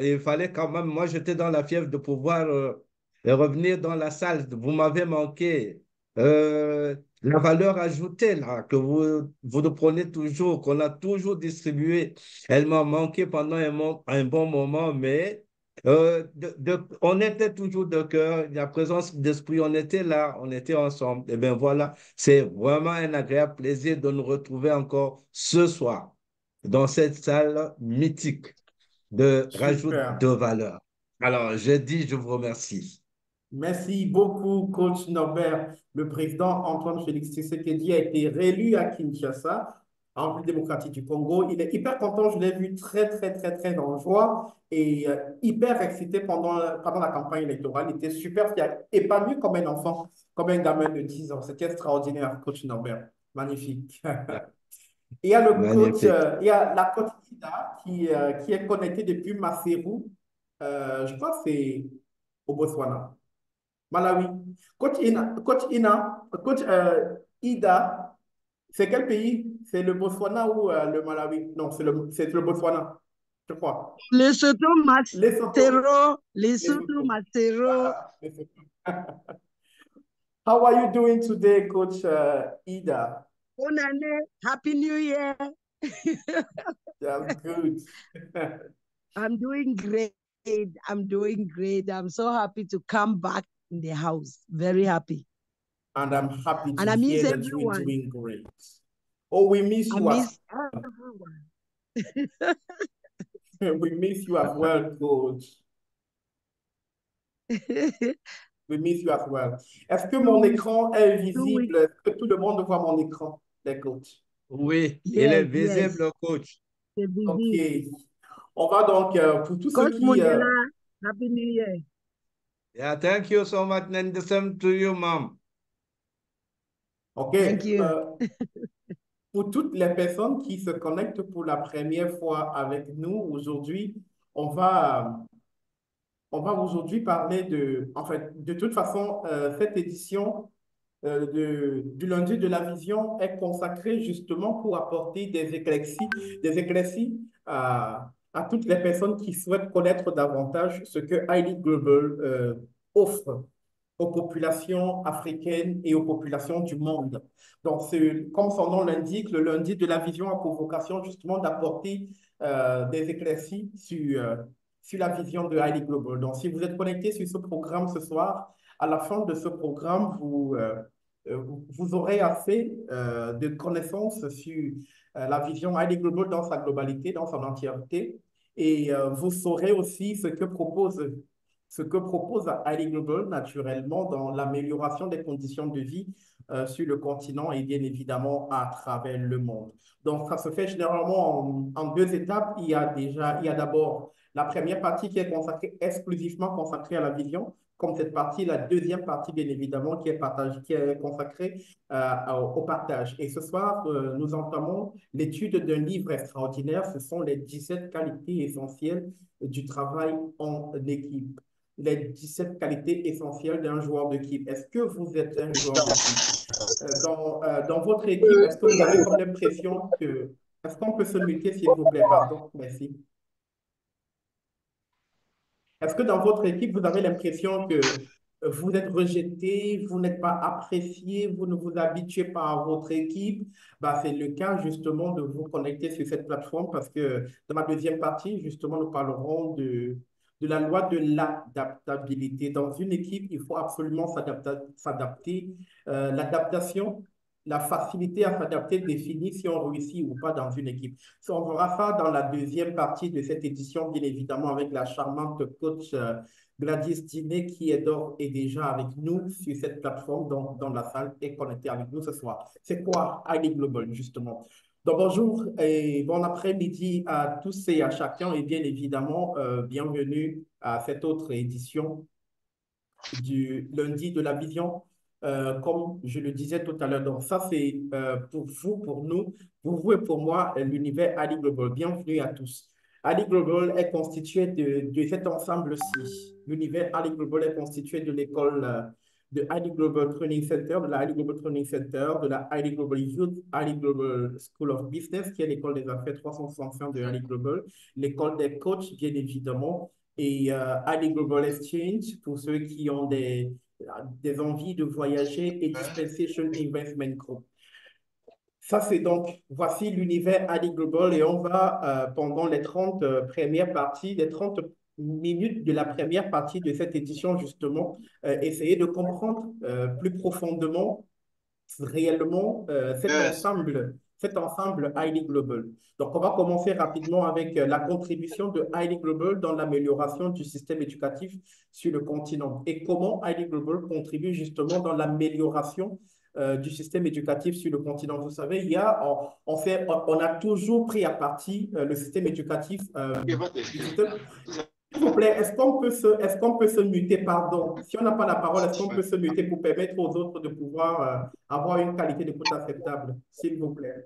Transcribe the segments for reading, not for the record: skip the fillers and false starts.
il fallait quand même, moi j'étais dans la fièvre de pouvoir revenir dans la salle. Vous m'avez manqué. La valeur ajoutée là, que vous nous prenez toujours, qu'on a toujours distribuée, elle m'a manqué pendant un bon moment, mais on était toujours de cœur, la présence d'esprit, on était là, on était ensemble. Et bien voilà, c'est vraiment un agréable plaisir de nous retrouver encore ce soir dans cette salle mythique de rajout de Super. valeur. Alors, je dis, je vous remercie. Merci beaucoup, coach Norbert. Le président Antoine Félix Tshisekedi a été réélu à Kinshasa, en République démocratique du Congo. Il est hyper content, je l'ai vu très, très, très, très en joie et hyper excité pendant la campagne électorale. Il était super fier, épanoui comme un enfant, comme un gamin de 10 ans. C'était extraordinaire, coach Norbert. Magnifique. Il y a Magnifique. il y a la coach Ida qui est connectée depuis Maseru. Je crois que c'est au Botswana. Malawi. Coach Ida, c'est quel pays? C'est le Botswana ou le Malawi? Non, c'est le Botswana, je crois. Lesotho Lesotho. Masero, Lesotho Lesotho. Masero. Voilà, Lesotho. How are you doing today, Coach Ida? Bonne année, Happy New Year. Yeah, good. I'm doing great. I'm doing great. I'm so happy to come back in the house. Very happy. And I'm happy And to I miss hear that you're everyone. doing great. Oh, we miss I you as miss everyone. we miss you as well, Coach. We miss you as well. Est-ce que mon 2 weeks. écran est 2 weeks. visible? Est-ce que tout le monde voit mon écran? D'accord. Oui, il est Yes, yes. visible, coach. C'est OK. busy. On va donc, pour tous ceux Coach qui... Mundela, Happy New Year. Yeah, thank you so much, and the same to you, ma'am. OK. Thank you. Pour toutes les personnes qui se connectent pour la première fois avec nous aujourd'hui, on va, on va aujourd'hui parler de... En fait, de toute façon, cette édition du lundi de la vision est consacré justement pour apporter des éclaircies à toutes les personnes qui souhaitent connaître davantage ce que Hailey Global offre aux populations africaines et aux populations du monde. Donc, comme son nom l'indique, le lundi de la vision a pour vocation justement d'apporter des éclaircies sur la vision de Hailey Global. Donc, si vous êtes connecté sur ce programme ce soir, à la fin de ce programme, vous aurez assez de connaissances sur la vision Hailey Global dans sa globalité, dans son entièreté. Et vous saurez aussi ce que propose Hailey Global naturellement dans l'amélioration des conditions de vie sur le continent et bien évidemment à travers le monde. Donc, ça se fait généralement en deux étapes. Il y a d'abord la première partie qui est exclusivement consacrée à la vision, comme cette partie, la deuxième partie, bien évidemment, qui est consacrée au partage. Et ce soir, nous entamons l'étude d'un livre extraordinaire. Ce sont les 17 qualités essentielles du travail en équipe. Les 17 qualités essentielles d'un joueur d'équipe. Est-ce que vous êtes un joueur d'équipe? Dans votre équipe, est-ce que vous avez comme l'impression que... Est-ce qu'on peut se muter, s'il vous plaît? Pardon, merci. Est-ce que dans votre équipe, vous avez l'impression que vous êtes rejeté, vous n'êtes pas apprécié, vous ne vous habituez pas à votre équipe? Bah, c'est le cas justement de vous connecter sur cette plateforme parce que dans ma deuxième partie, justement, nous parlerons de la loi de l'adaptabilité. Dans une équipe, il faut absolument s'adapter. L'adaptation, la facilité à s'adapter définit si on réussit ou pas dans une équipe. On verra ça dans la deuxième partie de cette édition, bien évidemment, avec la charmante coach Gladys Diné qui est d'ores et déjà avec nous sur cette plateforme dans la salle et connectée avec nous ce soir. C'est quoi Hailey Global, justement? Donc, bonjour et bon après-midi à tous et à chacun et bien évidemment, bienvenue à cette autre édition du lundi de la vision. Comme je le disais tout à l'heure, donc ça c'est pour vous, pour vous et pour moi, l'univers Ali Global. Bienvenue à tous. Ali Global est constitué de cet ensemble-ci. L'univers Ali Global est constitué de l'école de ID Global Training Center, de la ID Global Training Center, de la ID Global Youth, ID Global School of Business, qui est l'école des affaires 365 de ID Global, l'école des coachs, bien évidemment, et ID Global Exchange pour ceux qui ont des envies de voyager et Dispensation Investment Group. Ça, c'est donc, voici l'univers ID Global et on va, pendant les 30 premières parties, les 30 minutes de la première partie de cette édition, justement, essayer de comprendre plus profondément, réellement, cet ensemble ID Global. Donc, on va commencer rapidement avec la contribution de ID Global dans l'amélioration du système éducatif sur le continent et comment ID Global contribue justement dans l'amélioration du système éducatif sur le continent. Vous savez, on a toujours pris à partie le système éducatif du système. S'il vous plaît, est-ce qu'on peut se muter, pardon? Si on n'a pas la parole, est-ce qu'on peut se muter pour permettre aux autres de pouvoir avoir une qualité d'écoute acceptable, s'il vous plaît?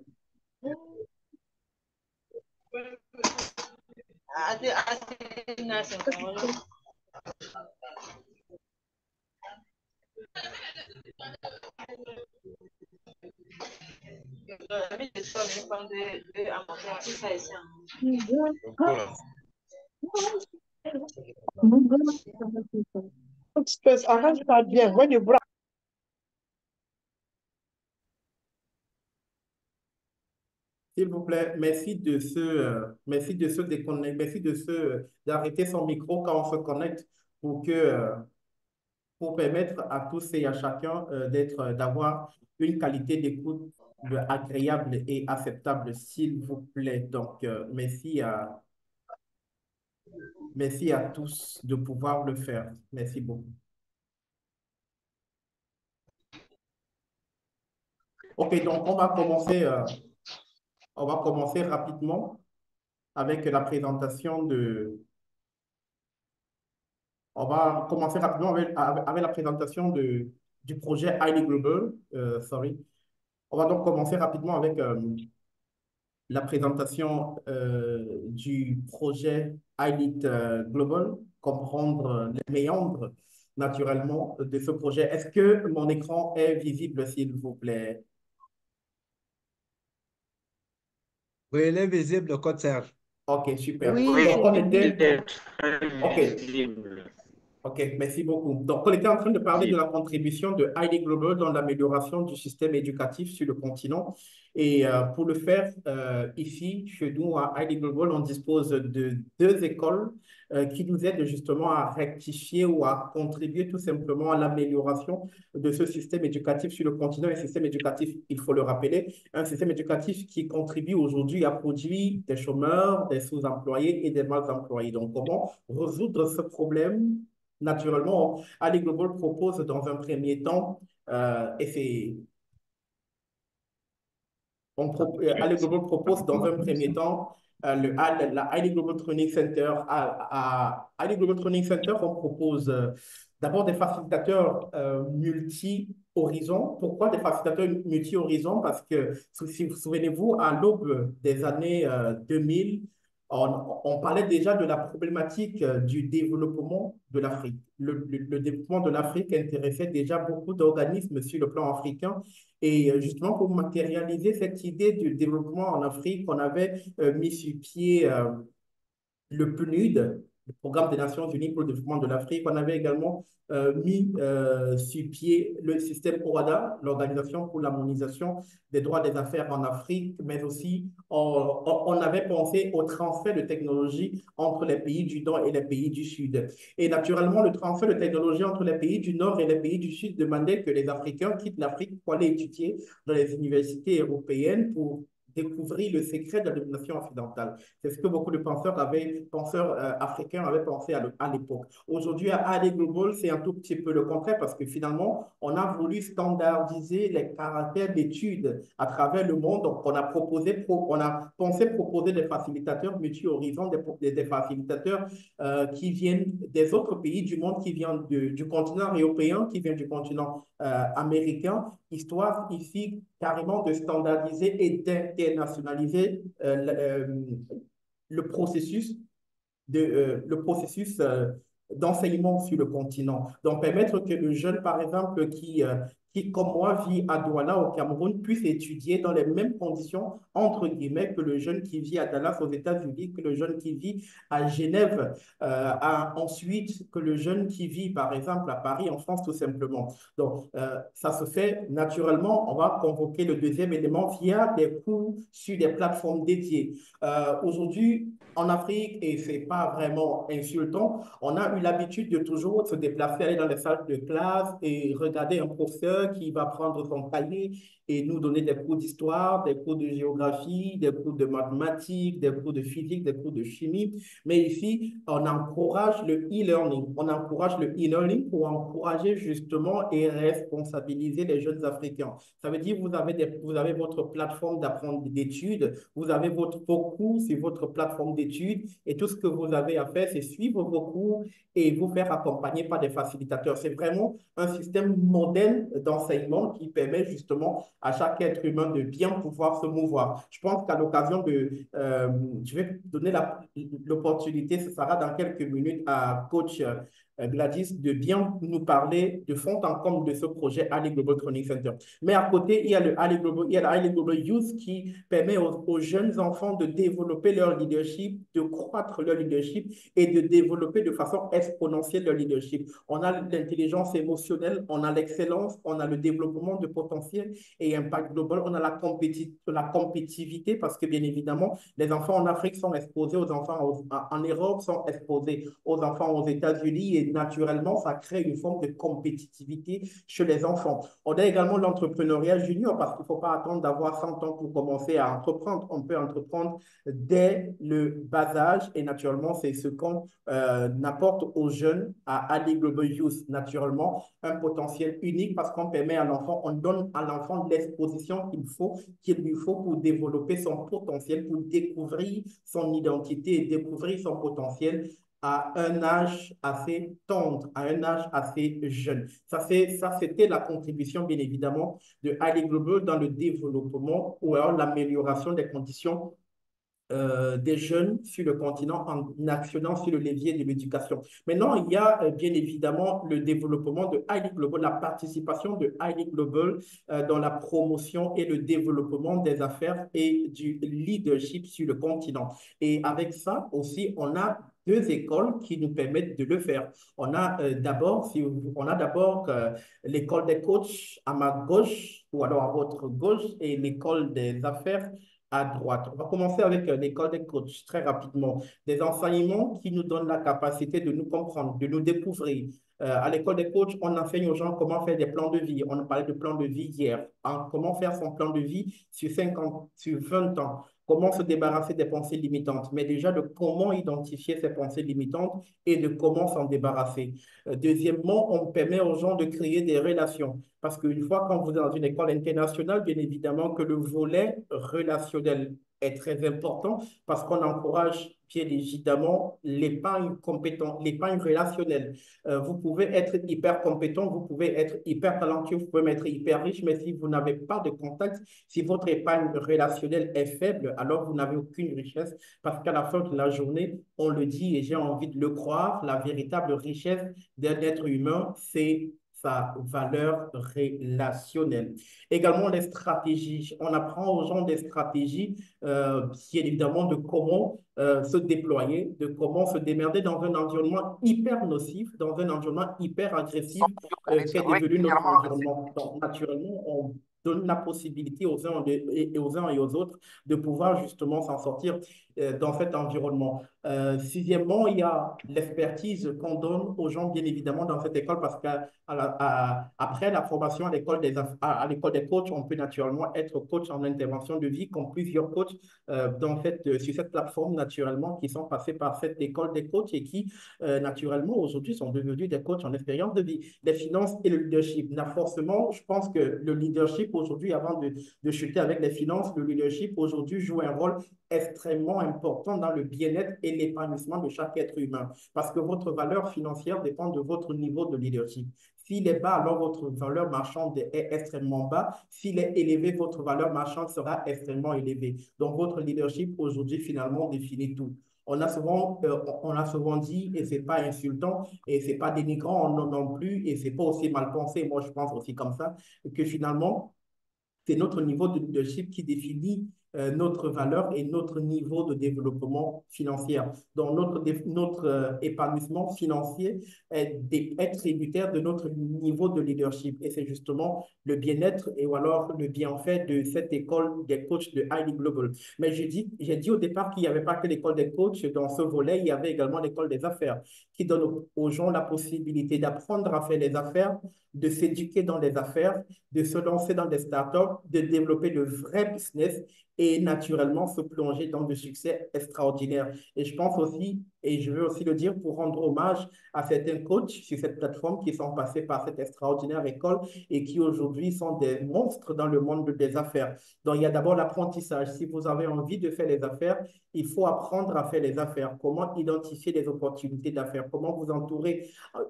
S'il vous plaît, merci de se déconnecter, merci d'arrêter son micro quand on se connecte pour permettre à tous et à chacun d'avoir une qualité d'écoute agréable et acceptable, s'il vous plaît. Donc, merci à tous de pouvoir le faire. Merci beaucoup. OK, donc on va commencer rapidement avec la présentation on va commencer rapidement avec la présentation du projet ID Global. Sorry. On va donc commencer rapidement avec la présentation du projet ID Global, comprendre les méandres naturellement de ce projet. Est-ce que mon écran est visible, s'il vous plaît? Oui, il est visible, le code Serge. OK, super. Oui, Donc, on c'est était... visible. OK. OK, merci beaucoup. Donc, on était en train de parler de la contribution de ID Global dans l'amélioration du système éducatif sur le continent. Et pour le faire, ici, chez nous, à ID Global, on dispose de 2 écoles qui nous aident justement à rectifier ou à contribuer tout simplement à l'amélioration de ce système éducatif sur le continent. Un système éducatif, il faut le rappeler, un système éducatif qui contribue aujourd'hui à produire des chômeurs, des sous-employés et des mal-employés. Donc, comment résoudre ce problème? Naturellement, Ali Global propose dans un premier temps, Ali Global propose dans un premier temps la Ali Global Training Center. À Ali Global Training Center, on propose d'abord des facilitateurs multi-horizons. Pourquoi des facilitateurs multi-horizons? Parce que, si vous souvenez-vous, à l'aube des années 2000, on parlait déjà de la problématique du développement de l'Afrique. Le développement de l'Afrique intéressait déjà beaucoup d'organismes sur le plan africain. Et justement, pour matérialiser cette idée du développement en Afrique, on avait mis sur pied le PNUD, le Programme des Nations Unies pour le développement de l'Afrique. On avait également mis sur pied le système OHADA, l'Organisation pour l'harmonisation des droits des affaires en Afrique, mais aussi on avait pensé au transfert de technologie entre les pays du Nord et les pays du Sud. Et naturellement, le transfert de technologie entre les pays du Nord et les pays du Sud demandait que les Africains quittent l'Afrique pour aller étudier dans les universités européennes pour découvrir le secret de la domination occidentale. C'est ce que beaucoup de penseurs africains avaient pensé à l'époque. Aujourd'hui, à AD Global, c'est un tout petit peu le contraire parce que finalement, on a voulu standardiser les caractères d'études à travers le monde. Donc, on a pensé proposer des facilitateurs multi-horizons, des facilitateurs qui viennent des autres pays du monde, qui viennent du continent européen, qui viennent du continent américain, histoire ici carrément de standardiser et d'internationaliser le processus d'enseignement sur le continent. Donc, permettre que le jeune, par exemple, qui, comme moi, vit à Douala, au Cameroun, puisse étudier dans les mêmes conditions, entre guillemets, que le jeune qui vit à Dallas, aux États-Unis, que le jeune qui vit à Genève, ensuite, que le jeune qui vit, par exemple, à Paris, en France, tout simplement. Donc, ça se fait naturellement. On va convoquer le deuxième élément via des cours sur des plateformes dédiées. Aujourd'hui, en Afrique, et ce n'est pas vraiment insultant, on a eu l'habitude de toujours se déplacer, aller dans les salles de classe et regarder un professeur qui va prendre son cahier et nous donner des cours d'histoire, des cours de géographie, des cours de mathématiques, des cours de physique, des cours de chimie. Mais ici, on encourage le e-learning. On encourage le e-learning pour encourager justement et responsabiliser les jeunes Africains. Ça veut dire que vous avez votre plateforme d'apprendre d'études, vous avez vos cours sur votre plateforme d'études et tout ce que vous avez à faire, c'est suivre vos cours et vous faire accompagner par des facilitateurs. C'est vraiment un système moderne d'enseignement qui permet justement à chaque être humain de bien pouvoir se mouvoir. Je pense qu'à l'occasion je vais donner l'opportunité, ce sera dans quelques minutes à coach Gladys, de bien nous parler de fond en comble de ce projet Ali Global Training Center. Mais à côté, il y a le Ali Global Youth qui permet aux jeunes enfants de développer leur leadership, de croître leur leadership et de développer de façon exponentielle leur leadership. On a l'intelligence émotionnelle, on a l'excellence, on a le développement de potentiel et impact global, on a la compétitivité parce que bien évidemment, les enfants en Afrique sont exposés aux enfants en Europe, sont exposés aux enfants aux États-Unis et naturellement, ça crée une forme de compétitivité chez les enfants. On a également l'entrepreneuriat junior parce qu'il ne faut pas attendre d'avoir 100 ans pour commencer à entreprendre. On peut entreprendre dès le bas âge et naturellement, c'est ce qu'on apporte aux jeunes à Ali Global Youth. Naturellement, un potentiel unique parce qu'on permet à l'enfant, on donne à l'enfant l'exposition qu'il lui faut pour développer son potentiel, pour découvrir son identité et découvrir son potentiel à un âge assez tendre, à un âge assez jeune. Ça, c'était la contribution, bien évidemment, de Ali Global dans le développement ou alors l'amélioration des conditions des jeunes sur le continent en actionnant sur le levier de l'éducation. Maintenant, il y a bien évidemment le développement de Highly Global, la participation de Highly Global dans la promotion et le développement des affaires et du leadership sur le continent. Et avec ça aussi, on a deux écoles qui nous permettent de le faire. On a d'abord l'école des coachs à ma gauche ou alors à votre gauche et l'école des affaires à droite. On va commencer avec l'école des coachs très rapidement. Des enseignements qui nous donnent la capacité de nous comprendre, de nous découvrir. À l'école des coachs, on enseigne aux gens comment faire des plans de vie. On a parlé de plan de vie hier. Comment faire son plan de vie sur 5 ans, sur 20 ans. Comment se débarrasser des pensées limitantes, mais déjà de comment identifier ces pensées limitantes et de comment s'en débarrasser. Deuxièmement, on permet aux gens de créer des relations. Parce qu'une fois, quand vous êtes dans une école internationale, bien évidemment que le volet relationnel est très important parce qu'on encourage bien évidemment l'épargne relationnelle. Vous pouvez être hyper compétent, vous pouvez être hyper talentueux, vous pouvez être hyper riche, mais si vous n'avez pas de contact, si votre épargne relationnelle est faible, alors vous n'avez aucune richesse parce qu'à la fin de la journée, on le dit et j'ai envie de le croire, la véritable richesse d'un être humain, c'est sa valeur relationnelle. Également, les stratégies. On apprend aux gens des stratégies, bien évidemment, de comment se déployer, de comment se démerder dans un environnement hyper nocif, dans un environnement hyper agressif qu'est devenu notre environnement. Donc, naturellement, on donne la possibilité aux uns et aux autres de pouvoir justement s'en sortir dans cet environnement. Sixièmement, il y a l'expertise qu'on donne aux gens, bien évidemment, dans cette école, parce qu'après la formation à l'école des coachs, on peut naturellement être coach en intervention de vie, comme plusieurs coachs sur cette plateforme, naturellement, qui sont passés par cette école des coachs et qui, naturellement, aujourd'hui, sont devenus des coachs en expérience de vie. Les finances et le leadership. Forcément, je pense que le leadership aujourd'hui, avant de chuter avec les finances, le leadership aujourd'hui joue un rôle extrêmement important dans le bien-être et l'épanouissement de chaque être humain. Parce que votre valeur financière dépend de votre niveau de leadership. S'il est bas, alors votre valeur marchande est extrêmement bas. S'il est élevé, votre valeur marchande sera extrêmement élevée. Donc, votre leadership aujourd'hui, finalement, définit tout. on a souvent dit, et c'est pas insultant, et c'est pas dénigrant non plus, et c'est pas aussi mal pensé, moi je pense aussi comme ça, que finalement, c'est notre niveau de leadership qui définit notre valeur et notre niveau de développement financier. Donc, notre épanouissement financier est tributaire de notre niveau de leadership. Et c'est justement le bien-être et ou alors le bienfait de cette école des coachs de Highly Global. Mais j'ai dit au départ qu'il n'y avait pas que l'école des coachs. Dans ce volet, il y avait également l'école des affaires qui donne aux gens la possibilité d'apprendre à faire les affaires, de s'éduquer dans les affaires, de se lancer dans des startups, de développer de vrais business et naturellement se plonger dans de succès extraordinaires. Et je pense aussi, et je veux aussi le dire pour rendre hommage à certains coachs sur cette plateforme qui sont passés par cette extraordinaire école et qui aujourd'hui sont des monstres dans le monde des affaires. Donc, il y a d'abord l'apprentissage. Si vous avez envie de faire les affaires, il faut apprendre à faire les affaires. Comment identifier les opportunités d'affaires? Comment vous entourer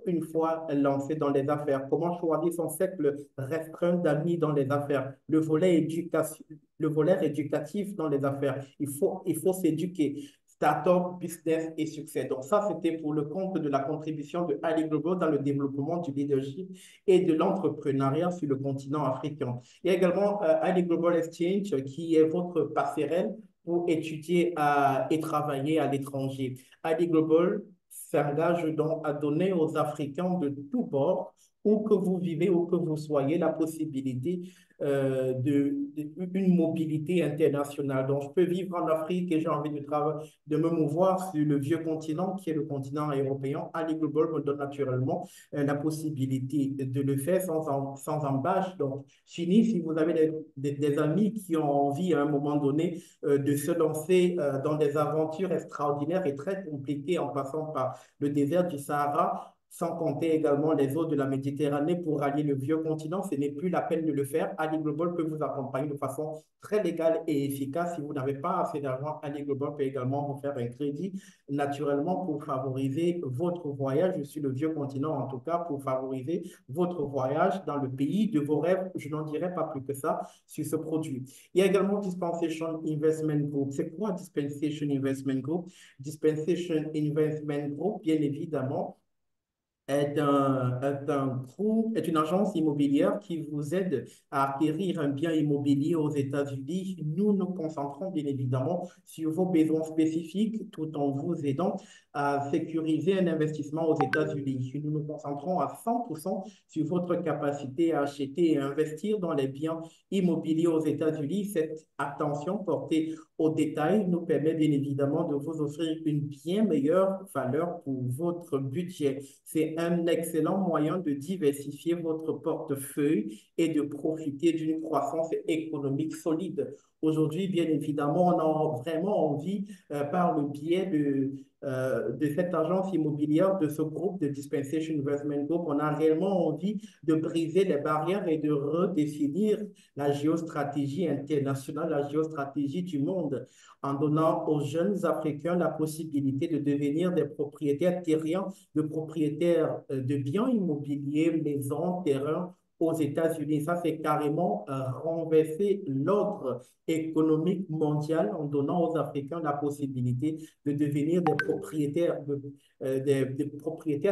une fois lancé dans les affaires? Comment choisir son cercle restreint d'amis dans les affaires? Le volet éducatif dans les affaires. Il faut s'éduquer. Start-up, business et succès. Donc ça, c'était pour le compte de la contribution de Ali Global dans le développement du leadership et de l'entrepreneuriat sur le continent africain. Il y a également Ali Global Exchange qui est votre passerelle pour étudier et travailler à l'étranger. Ali Global s'engage donc à donner aux Africains de tous bords, où que vous vivez, où que vous soyez, la possibilité une mobilité internationale. Donc, je peux vivre en Afrique et j'ai envie de me mouvoir sur le vieux continent qui est le continent européen. Ali Global me donne naturellement la possibilité de le faire sans embâche. Donc, fini, si vous avez des amis qui ont envie à un moment donné de se lancer dans des aventures extraordinaires et très compliquées en passant par le désert du Sahara, sans compter également les eaux de la Méditerranée pour allier le vieux continent. Ce n'est plus la peine de le faire. Ali Global peut vous accompagner de façon très légale et efficace. Si vous n'avez pas assez d'argent, Ali Global peut également vous faire un crédit naturellement pour favoriser votre voyage sur le vieux continent, en tout cas pour favoriser votre voyage dans le pays de vos rêves. Je n'en dirai pas plus que ça sur ce produit. Il y a également Dispensation Investment Group. C'est quoi Dispensation Investment Group? Dispensation Investment Group, bien évidemment, est une agence immobilière qui vous aide à acquérir un bien immobilier aux États-Unis. Nous nous concentrons bien évidemment sur vos besoins spécifiques tout en vous aidant à sécuriser un investissement aux États-Unis. Nous nous concentrons à 100% sur votre capacité à acheter et investir dans les biens immobiliers aux États-Unis. Cette attention portée aux détails nous permet bien évidemment de vous offrir une bien meilleure valeur pour votre budget. C'est un excellent moyen de diversifier votre portefeuille et de profiter d'une croissance économique solide. Aujourd'hui, bien évidemment, on a vraiment envie, par le biais de cette agence immobilière, de ce groupe de Dispensation Investment Group, on a réellement envie de briser les barrières et de redéfinir la géostratégie internationale, la géostratégie du monde, en donnant aux jeunes Africains la possibilité de devenir des propriétaires terriens, de propriétaires de biens immobiliers, maisons, terrains aux États-Unis. Ça, c'est carrément renverser l'ordre économique mondial en donnant aux Africains la possibilité de devenir des propriétaires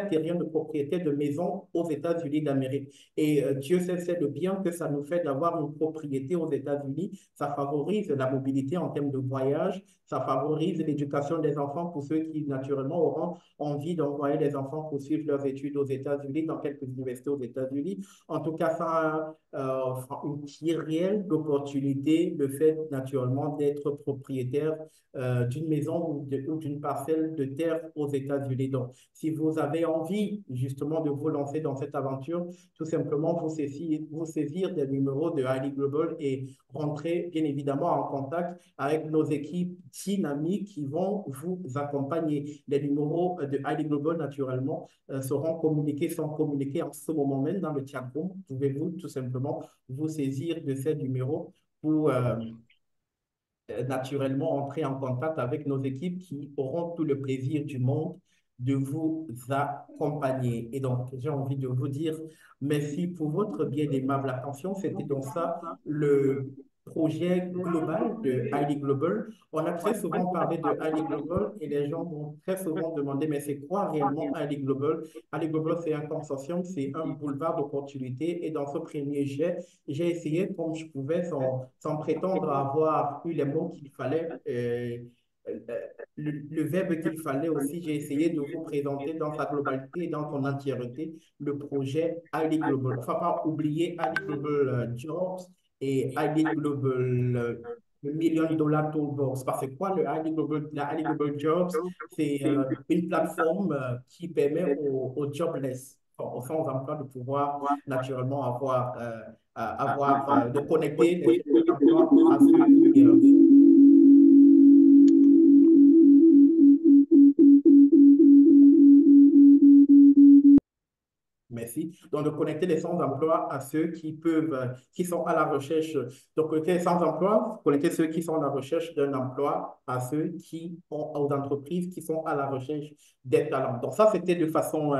terriens, de propriétaires de maisons aux États-Unis d'Amérique. Et Dieu sait le bien que ça nous fait d'avoir une propriété aux États-Unis. Ça favorise la mobilité en termes de voyage, ça favorise l'éducation des enfants pour ceux qui, naturellement, auront envie d'envoyer les enfants poursuivre leurs études aux États-Unis, dans quelques universités aux États-Unis. En tout cas, ça a une réelle opportunité, le fait naturellement d'être propriétaire d'une maison ou d'une parcelle de terre aux États-Unis. Donc, si vous avez envie justement de vous lancer dans cette aventure, tout simplement vous saisir des numéros de Highly Global et rentrer bien évidemment en contact avec nos équipes dynamiques qui vont vous accompagner. Les numéros de Highly Global, naturellement, sont communiqués en ce moment même dans le chat room. Pouvez-vous tout simplement vous saisir de ces numéros pour naturellement entrer en contact avec nos équipes qui auront tout le plaisir du monde de vous accompagner. Et donc, j'ai envie de vous dire merci pour votre bien aimable attention. C'était donc ça le projet global de ID Global. On a très souvent parlé de ID Global et les gens m'ont très souvent demandé, mais c'est quoi réellement ID Global? ID Global, c'est un consortium, c'est un boulevard d'opportunités. Et dans ce premier jet, j'ai essayé, comme je pouvais, sans prétendre avoir eu les mots qu'il fallait, euh, le verbe qu'il fallait aussi, j'ai essayé de vous présenter dans sa globalité et dans son entièreté le projet ID Global. Enfin, pas oublier ID Global Jobs et ID Global le Million Dollar Toolbox. Parce que quoi, la ID Global Jobs, c'est une plateforme qui permet aux jobless, enfin, aux sans-emploi, de pouvoir naturellement de connecter les chercheurs d'emploi à ceux qui Merci. Donc, de connecter les sans-emploi à ceux qui peuvent, qui sont à la recherche. Donc, connecter les sans-emploi, connecter ceux qui sont à la recherche d'un emploi à ceux qui ont, aux entreprises qui sont à la recherche des talents. Donc, ça, c'était de façon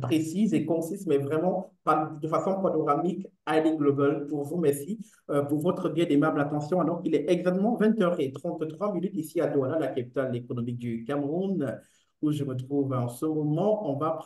précise et concise, mais vraiment de façon panoramique, highly global pour vous. Merci pour votre bien aimable attention. Alors qu'il est exactement 20h33 ici à Douala, la capitale économique du Cameroun, où je me trouve en ce moment. On va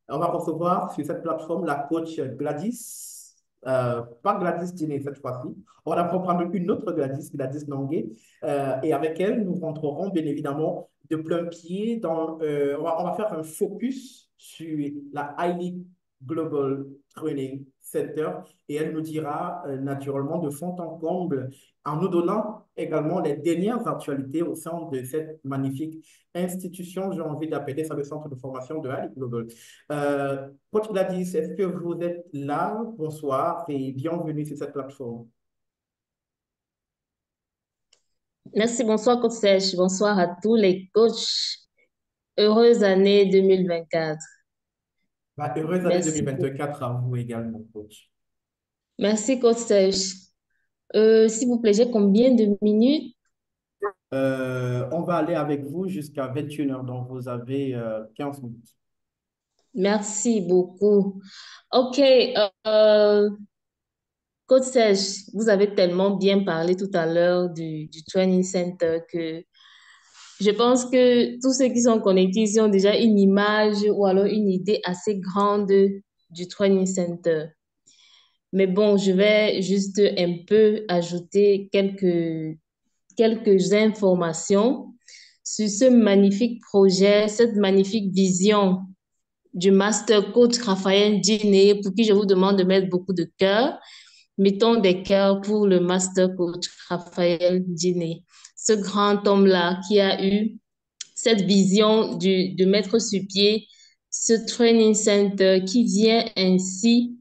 recevoir sur cette plateforme la coach Gladys. Pas Gladys Diné cette fois-ci. On va prendre une autre Gladys, Gladys Nangué, et avec elle, nous rentrerons bien évidemment de plein pied on va faire un focus sur la Highly Global Training Center et elle nous dira naturellement de fond en comble en nous donnant également les dernières actualités au sein de cette magnifique institution, j'ai envie d'appeler ça le centre de formation de Highly Global. Coach Gladys, est-ce que vous êtes là? Bonsoir et bienvenue sur cette plateforme. Merci, bonsoir coach Serge, bonsoir à tous les coachs. Heureuse année 2024. Heureuse année Merci. 2024 à vous également, coach. Merci coach Serge. S'il vous plaît, j'ai combien de minutes? On va aller avec vous jusqu'à 21h, donc vous avez 15 minutes. Merci beaucoup. OK, coach Serge, vous avez tellement bien parlé tout à l'heure du Training Center que je pense que tous ceux qui sont connectés ici ont déjà une image ou alors une idée assez grande du Training Center. Mais bon, je vais juste un peu ajouter quelques informations sur ce magnifique projet, cette magnifique vision du Master Coach Raphaël Diné, pour qui je vous demande de mettre beaucoup de cœurs. Mettons des cœurs pour le Master Coach Raphaël Diné, ce grand homme-là qui a eu cette vision de mettre sur pied ce training center qui vient ainsi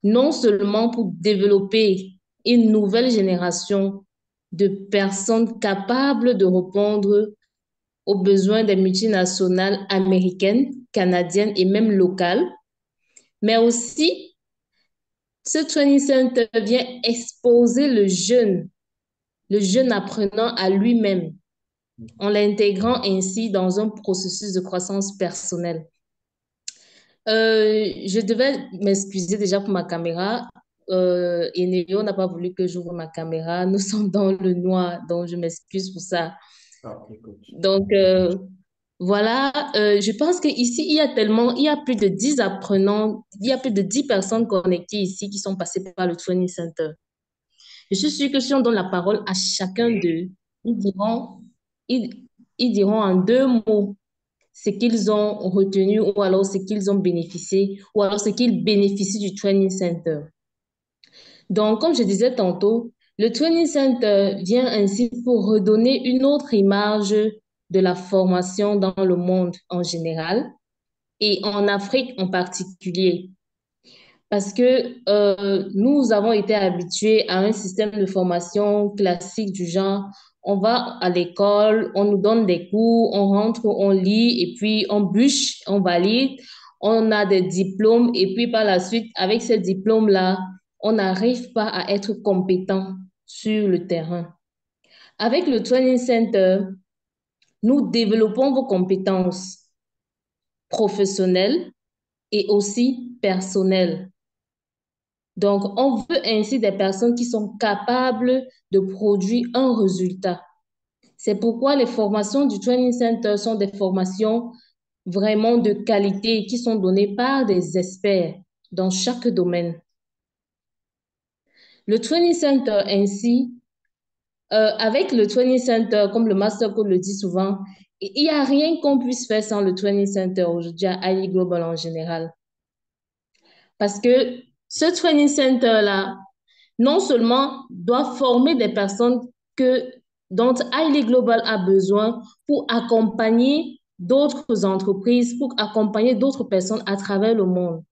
non seulement pour développer une nouvelle génération de personnes capables de répondre aux besoins des multinationales américaines, canadiennes et même locales, mais aussi ce training center vient exposer le jeune apprenant à lui-même, en l'intégrant ainsi dans un processus de croissance personnelle. Je devais m'excuser déjà pour ma caméra. Et Néo n'a pas voulu que j'ouvre ma caméra. Nous sommes dans le noir, donc je m'excuse pour ça. Donc, voilà, je pense qu'ici, il y a plus de 10 apprenants, il y a plus de 10 personnes connectées ici qui sont passées par le Training Center. Je suis sûre que si on donne la parole à chacun d'eux, ils diront en 2 mots ce qu'ils ont retenu ou alors ce qu'ils ont bénéficié ou alors ce qu'ils bénéficient du Training Center. Donc, comme je disais tantôt, le Training Center vient ainsi pour redonner une autre image de la formation dans le monde en général et en Afrique en particulier. Parce que nous avons été habitués à un système de formation classique du genre, on va à l'école, on nous donne des cours, on rentre, on lit et puis on bûche, on valide, on a des diplômes et puis par la suite, avec ces diplômes-là, on n'arrive pas à être compétent sur le terrain. Avec le Training Center, nous développons vos compétences professionnelles et aussi personnelles. Donc, on veut ainsi des personnes qui sont capables de produire un résultat. C'est pourquoi les formations du Training Center sont des formations vraiment de qualité qui sont données par des experts dans chaque domaine. Le Training Center ainsi, avec le Training Center, comme le Master Code le dit souvent, il n'y a rien qu'on puisse faire sans le Training Center aujourd'hui à Ali Global en général. Parce que ce Training Center-là, non seulement doit former des personnes dont Haile Global a besoin pour accompagner d'autres entreprises, pour accompagner d'autres personnes à travers le monde.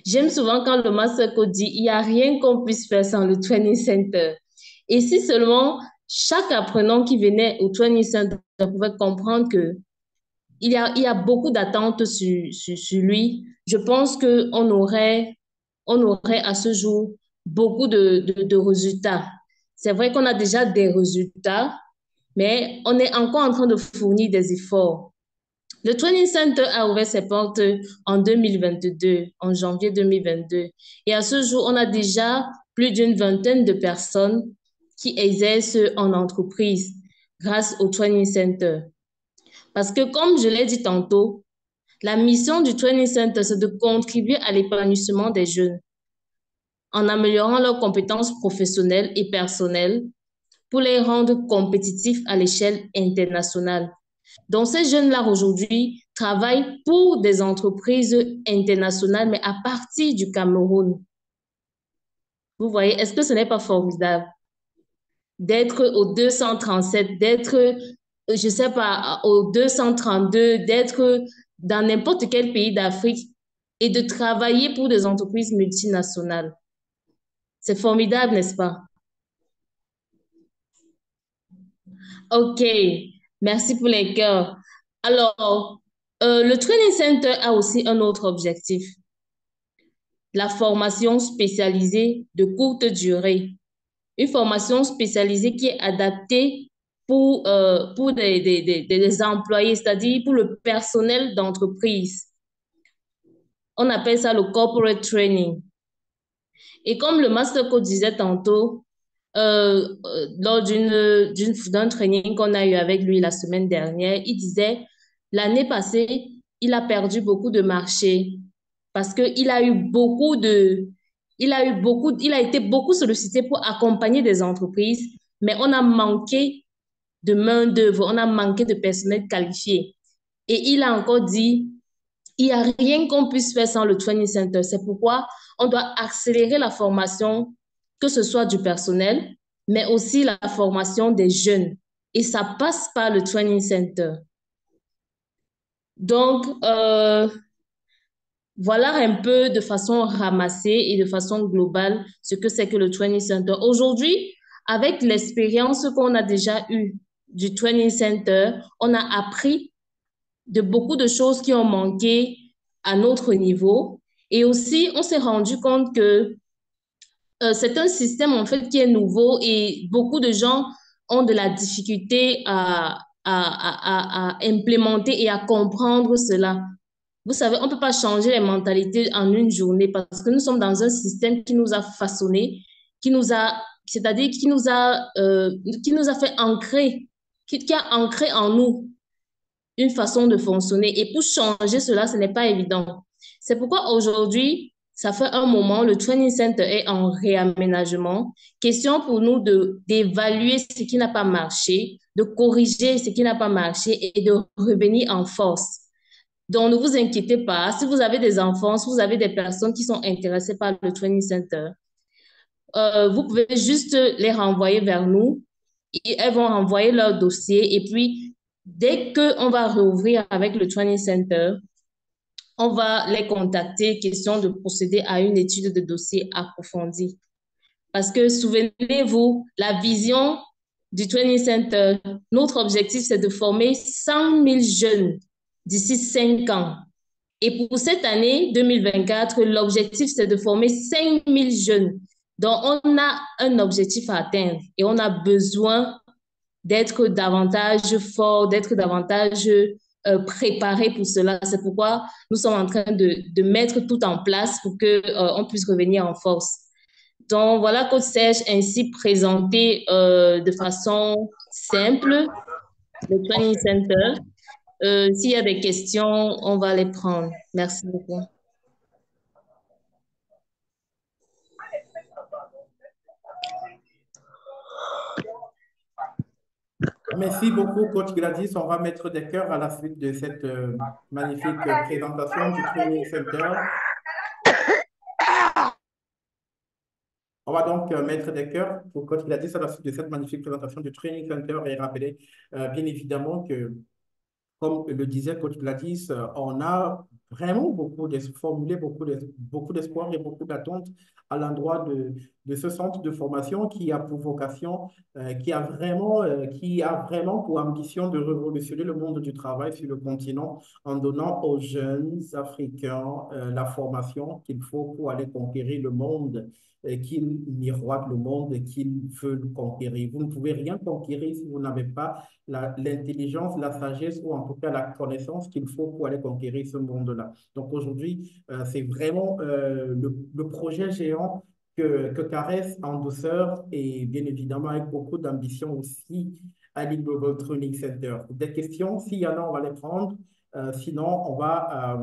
J'aime souvent quand le Master Code dit il n'y a rien qu'on puisse faire sans le Training Center. Et si seulement chaque apprenant qui venait au Training Center pouvait comprendre que il y a beaucoup d'attentes sur lui, je pense qu'on aurait à ce jour beaucoup de résultats. C'est vrai qu'on a déjà des résultats, mais on est encore en train de fournir des efforts. Le Training Center a ouvert ses portes en 2022, en janvier 2022. Et à ce jour, on a déjà plus d'une vingtaine de personnes qui exercent en entreprise grâce au Training Center. Parce que, comme je l'ai dit tantôt, la mission du Training Center, c'est de contribuer à l'épanouissement des jeunes en améliorant leurs compétences professionnelles et personnelles pour les rendre compétitifs à l'échelle internationale. Donc, ces jeunes-là, aujourd'hui, travaillent pour des entreprises internationales, mais à partir du Cameroun. Vous voyez, est-ce que ce n'est pas formidable d'être au 237, d'être, je ne sais pas, au 232, d'être dans n'importe quel pays d'Afrique et de travailler pour des entreprises multinationales? C'est formidable, n'est-ce pas? OK, merci pour les cœurs. Alors, le Training Center a aussi un autre objectif, la formation spécialisée de courte durée. Une formation spécialisée qui est adaptée pour des employés, c'est-à-dire pour le personnel d'entreprise. On appelle ça le corporate training. Et comme le Master Code disait tantôt, lors d'un training qu'on a eu avec lui la semaine dernière, il disait, l'année passée, il a perdu beaucoup de marchés parce qu'il a été beaucoup sollicité pour accompagner des entreprises, mais on a manqué de main-d'œuvre, on a manqué de personnel qualifié. Et il a encore dit, il n'y a rien qu'on puisse faire sans le Training Center. C'est pourquoi on doit accélérer la formation, que ce soit du personnel, mais aussi la formation des jeunes. Et ça passe par le Training Center. Donc, voilà un peu de façon ramassée et de façon globale ce que c'est que le Training Center. Aujourd'hui, avec l'expérience qu'on a déjà eue du Training Center, on a appris de beaucoup de choses qui ont manqué à notre niveau. Et aussi, on s'est rendu compte que c'est un système en fait qui est nouveau et beaucoup de gens ont de la difficulté à implémenter et à comprendre cela. Vous savez, on ne peut pas changer les mentalités en une journée parce que nous sommes dans un système qui nous a façonné, c'est-à-dire qui nous a fait ancrer, qui a ancré en nous une façon de fonctionner. Et pour changer cela, ce n'est pas évident. C'est pourquoi aujourd'hui, ça fait un moment, le Training Center est en réaménagement. Question pour nous d'évaluer ce qui n'a pas marché, de corriger ce qui n'a pas marché et de revenir en force. Donc, ne vous inquiétez pas. Si vous avez des enfants, si vous avez des personnes qui sont intéressées par le Training Center, vous pouvez juste les renvoyer vers nous. Et elles vont renvoyer leur dossier. Et puis, dès qu'on va rouvrir avec le Training Center, on va les contacter, question de procéder à une étude de dossier approfondie. Parce que souvenez-vous, la vision du Training Center, notre objectif, c'est de former 100 000 jeunes d'ici 5 ans. Et pour cette année 2024, l'objectif, c'est de former 5 000 jeunes. Donc, on a un objectif à atteindre et on a besoin d'être davantage fort, d'être davantage préparés pour cela. C'est pourquoi nous sommes en train de mettre tout en place pour que, on puisse revenir en force. Donc, voilà, Coach Serge, ainsi présenté de façon simple le Training Center. S'il y a des questions, on va les prendre. Merci beaucoup. Merci beaucoup, Coach Gladys. On va mettre des cœurs à la suite de cette magnifique présentation du Training Center. On va donc mettre des cœurs pour Coach Gladys à la suite de cette magnifique présentation du Training Center et rappeler bien évidemment que, comme le disait Coach Gladys, on a vraiment formulé beaucoup d'espoir et beaucoup d'attentes à l'endroit de ce centre de formation qui a pour vocation, qui a vraiment pour ambition de révolutionner le monde du travail sur le continent en donnant aux jeunes Africains la formation qu'il faut pour aller conquérir le monde, qu'ils miroitent le monde et qu'ils veulent conquérir. Vous ne pouvez rien conquérir si vous n'avez pas l'intelligence, la sagesse ou en tout cas la connaissance qu'il faut pour aller conquérir ce monde-là. Donc aujourd'hui, c'est vraiment le projet géant que caresse en douceur et bien évidemment avec beaucoup d'ambition aussi à l'E-Global Training Center. Des questions, s'il y en a, on va les prendre. Sinon, on va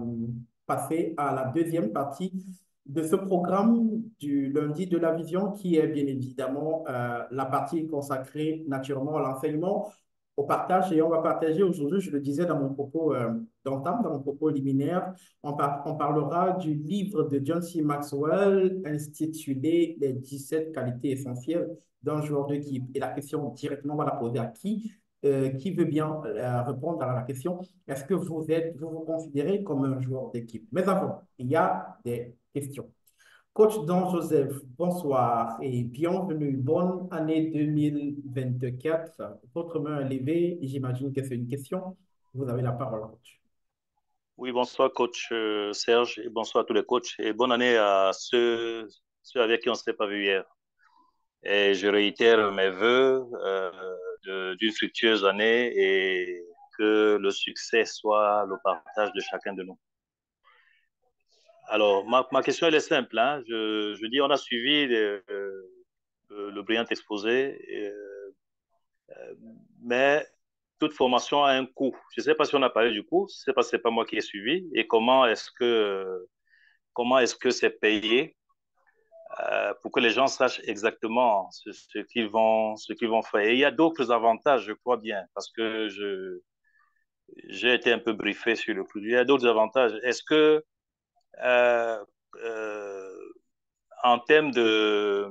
passer à la deuxième partie de ce programme du lundi de la vision qui est bien évidemment la partie consacrée naturellement à l'enseignement, au partage. Et on va partager aujourd'hui, je le disais dans mon propos d'entame, dans mon propos liminaire, on parlera du livre de John C. Maxwell intitulé Les 17 qualités essentielles d'un joueur d'équipe. Et la question directement, on va la poser à qui veut bien répondre à la question, est-ce que vous vous considérez comme un joueur d'équipe? Mais avant, il y a des questions. Coach Don Joseph, bonsoir et bienvenue. Bonne année 2024. Votre main est levée, j'imagine que c'est une question. Vous avez la parole, coach. Oui, bonsoir, coach Serge, et bonsoir à tous les coachs. Et bonne année à ceux avec qui on ne s'est pas vu hier. Et je réitère mes voeux d'une fructueuse année et que le succès soit le partage de chacun de nous. Alors, ma question, elle est simple. Hein. Je dis, on a suivi le brillant exposé, mais toute formation a un coût. Je ne sais pas si on a parlé du coût, je ne sais pas si ce n'est pas moi qui ai suivi, et comment est-ce que c'est payé pour que les gens sachent exactement ce qu'ils vont faire. Et il y a d'autres avantages, je crois bien, parce que j'ai été un peu briefé sur le produit. Il y a d'autres avantages. Est-ce que euh, euh, en termes de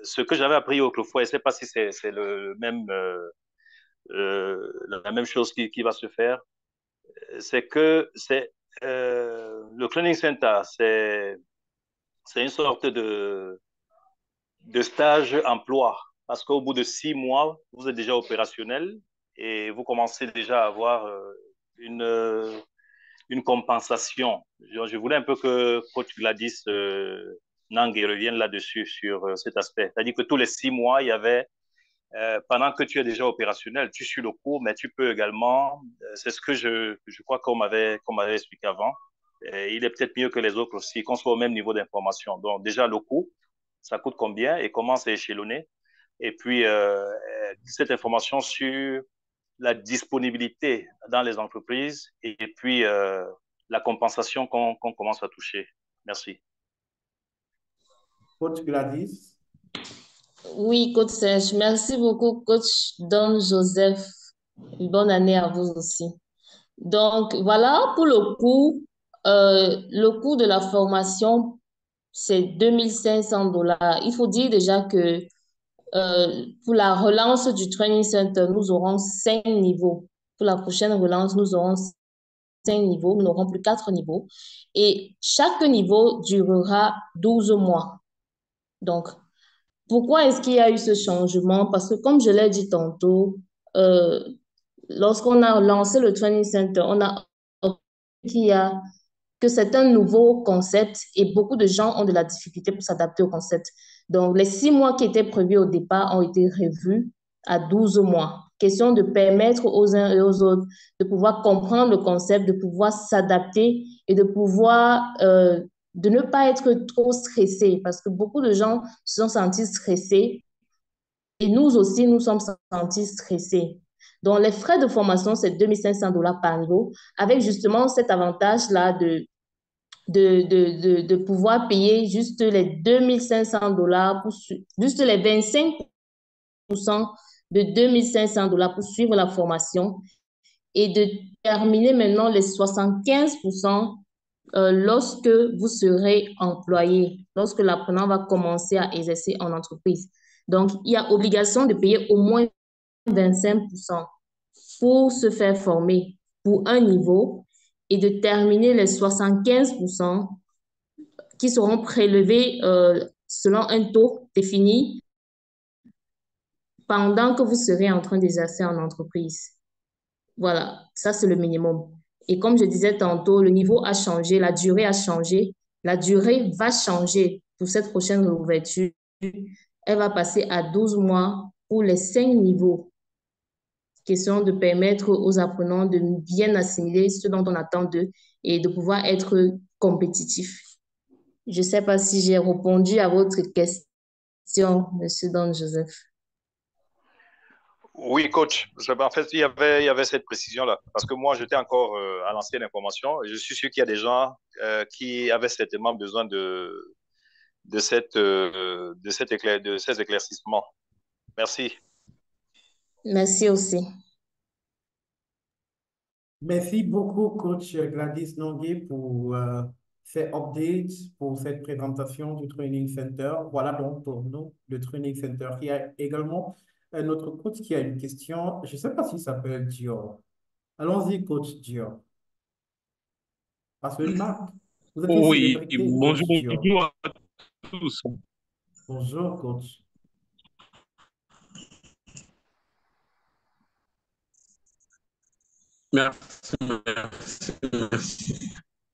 ce que j'avais appris autrefois, je ne sais pas si c'est le même, la même chose qui va se faire, c'est que le Training Center, c'est une sorte de stage-emploi. Parce qu'au bout de 6 mois, vous êtes déjà opérationnel et vous commencez déjà à avoir une compensation. Je voulais un peu que Coach Gladys Nang revienne là-dessus, sur cet aspect. C'est-à-dire que tous les 6 mois, il y avait, pendant que tu es déjà opérationnel, tu suis le cours, mais tu peux également, c'est ce que je crois qu'on m'avait expliqué avant, et il est peut-être mieux que les autres aussi, qu'on soit au même niveau d'information. Donc déjà, le cours, ça coûte combien et comment c'est échelonné. Et puis, cette information sur la disponibilité dans les entreprises et puis la compensation qu'on commence à toucher. Merci. Coach Gladys. Oui, coach Serge. Merci beaucoup, coach Don Joseph. Une bonne année à vous aussi. Donc, voilà, pour le coût de la formation, c'est 2500 $. Il faut dire déjà que pour la relance du Training Center, nous aurons 5 niveaux. Pour la prochaine relance, nous aurons 5 niveaux. Nous n'aurons plus 4 niveaux. Et chaque niveau durera 12 mois. Donc, pourquoi est-ce qu'il y a eu ce changement? Parce que, comme je l'ai dit tantôt, lorsqu'on a lancé le Training Center, on a que c'est un nouveau concept et beaucoup de gens ont de la difficulté pour s'adapter au concept. Donc, les 6 mois qui étaient prévus au départ ont été revus à 12 mois. question de permettre aux uns et aux autres de pouvoir comprendre le concept, de pouvoir s'adapter et de pouvoir de ne pas être trop stressé parce que beaucoup de gens se sont sentis stressés et nous aussi, nous sommes sentis stressés. Donc, les frais de formation, c'est 2 500 $ par niveau, avec justement cet avantage-là de pouvoir payer juste les 2 500 $, juste les 25% de 2 500 $ pour suivre la formation et de terminer maintenant les 75% lorsque vous serez employé, lorsque l'apprenant va commencer à exercer en entreprise. Donc, il y a obligation de payer au moins 25% pour se faire former pour un niveau et de terminer les 75% qui seront prélevés selon un taux défini pendant que vous serez en train d'exercer en entreprise. Voilà, ça c'est le minimum. Et comme je disais tantôt, le niveau a changé, la durée a changé. La durée va changer pour cette prochaine réouverture. Elle va passer à 12 mois pour les 5 niveaux. Question de permettre aux apprenants de bien assimiler ce dont on attend d'eux et de pouvoir être compétitifs. Je ne sais pas si j'ai répondu à votre question, Monsieur Don Joseph. Oui, coach. En fait, il y avait cette précision-là. Parce que moi, j'étais encore à l'ancienne information. Et je suis sûr qu'il y a des gens qui avaient certainement besoin de ces éclaircissements. Merci. Merci aussi. Merci beaucoup, coach Gladys Nongué, pour ces updates, pour cette présentation du Training Center. Voilà donc pour nous le Training Center. Il y a également notre coach qui a une question. Je ne sais pas si ça peut être Dior. Allons-y, coach Dior. Parce que Marc, vous êtes une Oui, célébrité, coach bonjour, Dior. bonjour à tous. Bonjour, coach. Merci, merci, merci.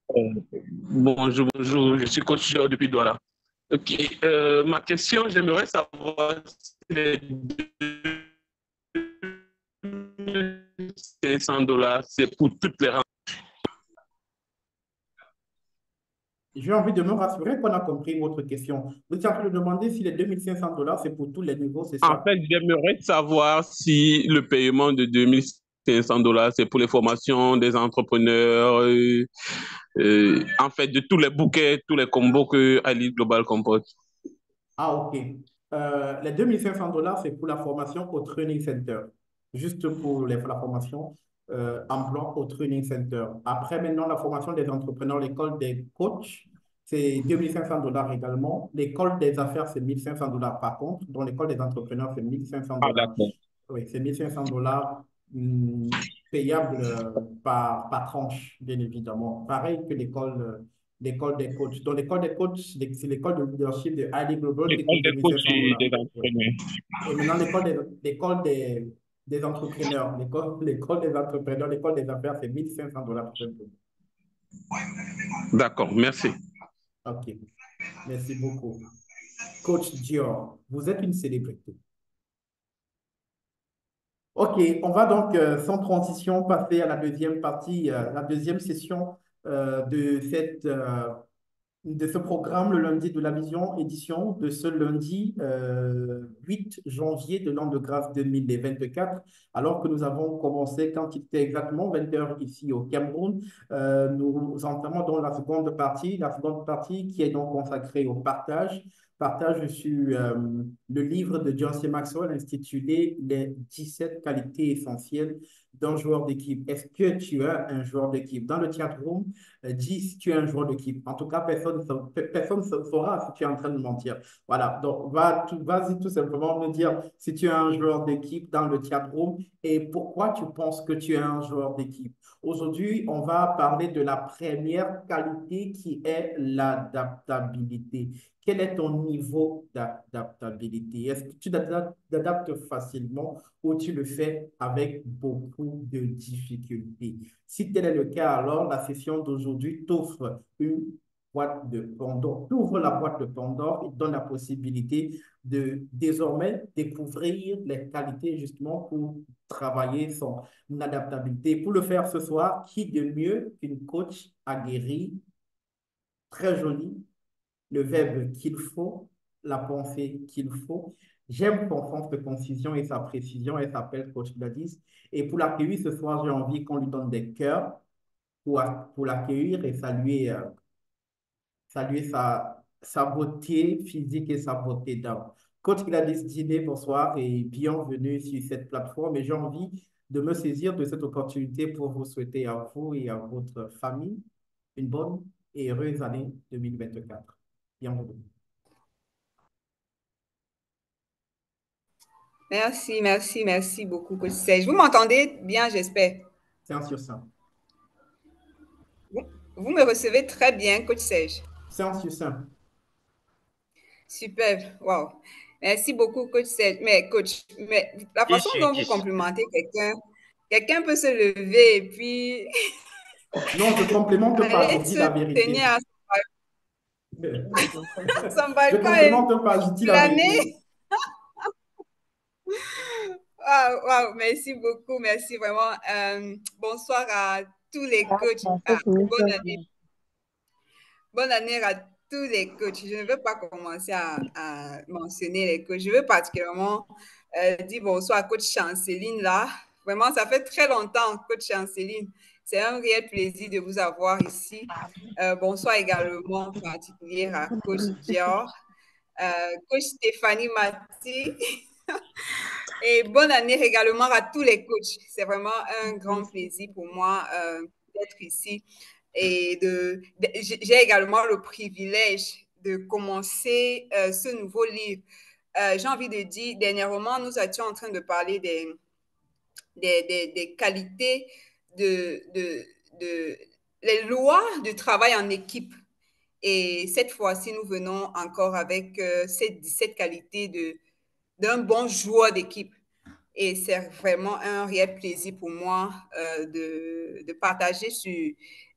Bonjour, bonjour, je suis coach depuis Douala. Ok, ma question, j'aimerais savoir si les 2 500 $, c'est pour toutes les rentrées. J'ai envie de me rassurer qu'on a compris votre question. Vous êtes en train de demander si les 2500 $, c'est pour tous les niveaux, c'est En ça? fait, j'aimerais savoir si le paiement de 2 500 $, c'est pour les formations des entrepreneurs, en fait, de tous les bouquets, tous les combos que Ali Global comporte. Ah, OK. Les 2500 $, c'est pour la formation au Training Center. Juste pour la formation emploi au Training Center. Après, maintenant, la formation des entrepreneurs, l'école des coachs, c'est 2500 $ également. L'école des affaires, c'est 1500 $ par contre. Donc, l'école des entrepreneurs, c'est 1500 Ah, $. d'accord. Oui, c'est 1500 $ payable par tranche, bien évidemment. Pareil que l'école des coachs. Donc, l'école des coachs, c'est l'école de leadership de Ali Global qui L'école coûte des coachs 2500 et $. des Oui. entrepreneurs. Et maintenant, l'école des entrepreneurs, l'école des entrepreneurs, l'école des affaires, c'est 1500 $ tout simplement. D'accord, merci. OK. Merci beaucoup. Coach Dior, vous êtes une célébrité. OK, on va donc sans transition passer à la deuxième partie, la deuxième session de ce programme, le lundi de la vision, édition de ce lundi 8 janvier de l'an de grâce 2024, alors que nous avons commencé quand il était exactement 20 heures ici au Cameroun. Nous entamons donc la seconde partie qui est donc consacrée au partage. Partage sur le livre de John C. Maxwell intitulé Les 17 qualités essentielles d'un joueur d'équipe. Est-ce que tu es un joueur d'équipe? Dans le chat room, dis si tu es un joueur d'équipe. En tout cas, personne ne saura si tu es en train de mentir. Voilà, donc vas-y tout simplement me dire si tu es un joueur d'équipe dans le chat room et pourquoi tu penses que tu es un joueur d'équipe. Aujourd'hui, on va parler de la première qualité qui est l'adaptabilité. Quel est ton niveau d'adaptabilité? Est-ce que tu t'adaptes facilement ou tu le fais avec beaucoup de difficultés? Si tel est le cas, alors la session d'aujourd'hui t'offre une boîte de Pandore, t'ouvre la boîte de Pandore, il donne la possibilité de désormais découvrir les qualités justement pour travailler son adaptabilité. Pour le faire ce soir, qui de mieux qu'une coach aguerrie, très jolie, le verbe qu'il faut, la pensée qu'il faut. J'aime son sens de concision et sa précision. Elle s'appelle Coach Gladys. Et pour l'accueillir ce soir, j'ai envie qu'on lui donne des cœurs pour l'accueillir et saluer sa beauté physique et sa beauté d'âme. Coach Gladys Dîner, bonsoir et bienvenue sur cette plateforme. Et j'ai envie de me saisir de cette opportunité pour vous souhaiter à vous et à votre famille une bonne et heureuse année 2024. Bienvenue. Merci, merci, merci beaucoup, Coach Serge. Vous m'entendez bien, j'espère. C'est un sur 5. Vous me recevez très bien, Coach Serge. C'est un sur 5. Super, wow. Merci beaucoup, Coach Serge. Mais, Coach, la façon dont vous complimentez quelqu'un peut se lever et puis Non, je complimente pas, je dis la vérité. Tenir à son balcon. Je complimente pas, je dis la vérité. Wow, merci beaucoup, merci vraiment. Bonsoir à tous les coachs. Bonne année. Bonne année à tous les coachs. Je ne veux pas commencer à mentionner les coachs. Je veux particulièrement dire bonsoir à coach Chanceline là. Vraiment, ça fait très longtemps, coach Chanceline. C'est un réel plaisir de vous avoir ici. Bonsoir également en particulier à coach Dior, coach Stéphanie Mati. Et bonne année également à tous les coachs. C'est vraiment un grand plaisir pour moi d'être ici. Et j'ai également le privilège de commencer ce nouveau livre. J'ai envie de dire, dernièrement, nous étions en train de parler des qualités les lois de travail en équipe. Et cette fois-ci, nous venons encore avec ces 17 qualités d'un bon joueur d'équipe. Et c'est vraiment un réel plaisir pour moi de partager sur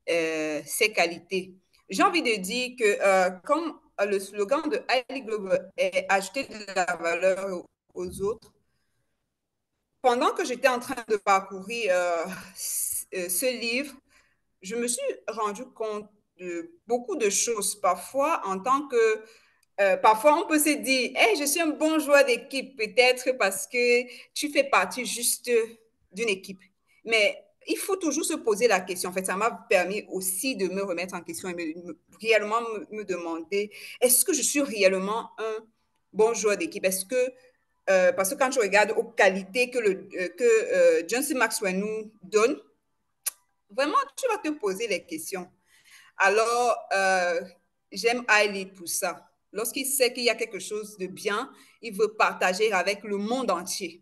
ces qualités. J'ai envie de dire que comme le slogan de Highly Global est ajouter de la valeur aux autres, pendant que j'étais en train de parcourir ce livre, je me suis rendu compte de beaucoup de choses. Parfois, parfois, on peut se dire, hey, je suis un bon joueur d'équipe, peut-être parce que tu fais partie juste d'une équipe. Mais il faut toujours se poser la question. En fait, ça m'a permis aussi de me remettre en question et réellement me demander, est-ce que je suis réellement un bon joueur d'équipe? Est-ce que, parce que quand tu regardes aux qualités que John C. Maxwell nous donne, vraiment, tu vas te poser les questions. Alors, j'aime Hailey pour ça. Lorsqu'il sait qu'il y a quelque chose de bien, il veut partager avec le monde entier.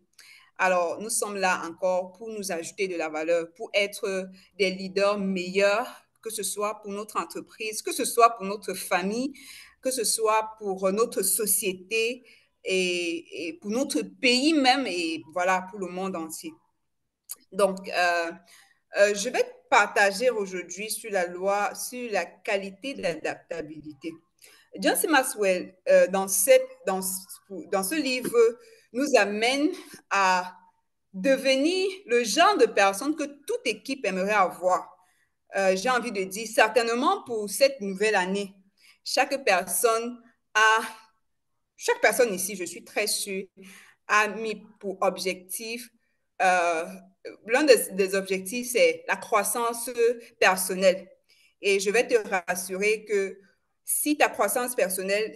Alors, nous sommes là encore pour nous ajouter de la valeur, pour être des leaders meilleurs, que ce soit pour notre entreprise, que ce soit pour notre famille, que ce soit pour notre société et pour notre pays même, et voilà, pour le monde entier. Donc, je vais partager aujourd'hui sur la qualité de l'adaptabilité. John C. Maxwell, dans ce livre, nous amène à devenir le genre de personne que toute équipe aimerait avoir. J'ai envie de dire, certainement pour cette nouvelle année, chaque personne ici, je suis très sûre, a mis pour objectif, l'un des objectifs, c'est la croissance personnelle. Et je vais te rassurer que si ta croissance personnelle,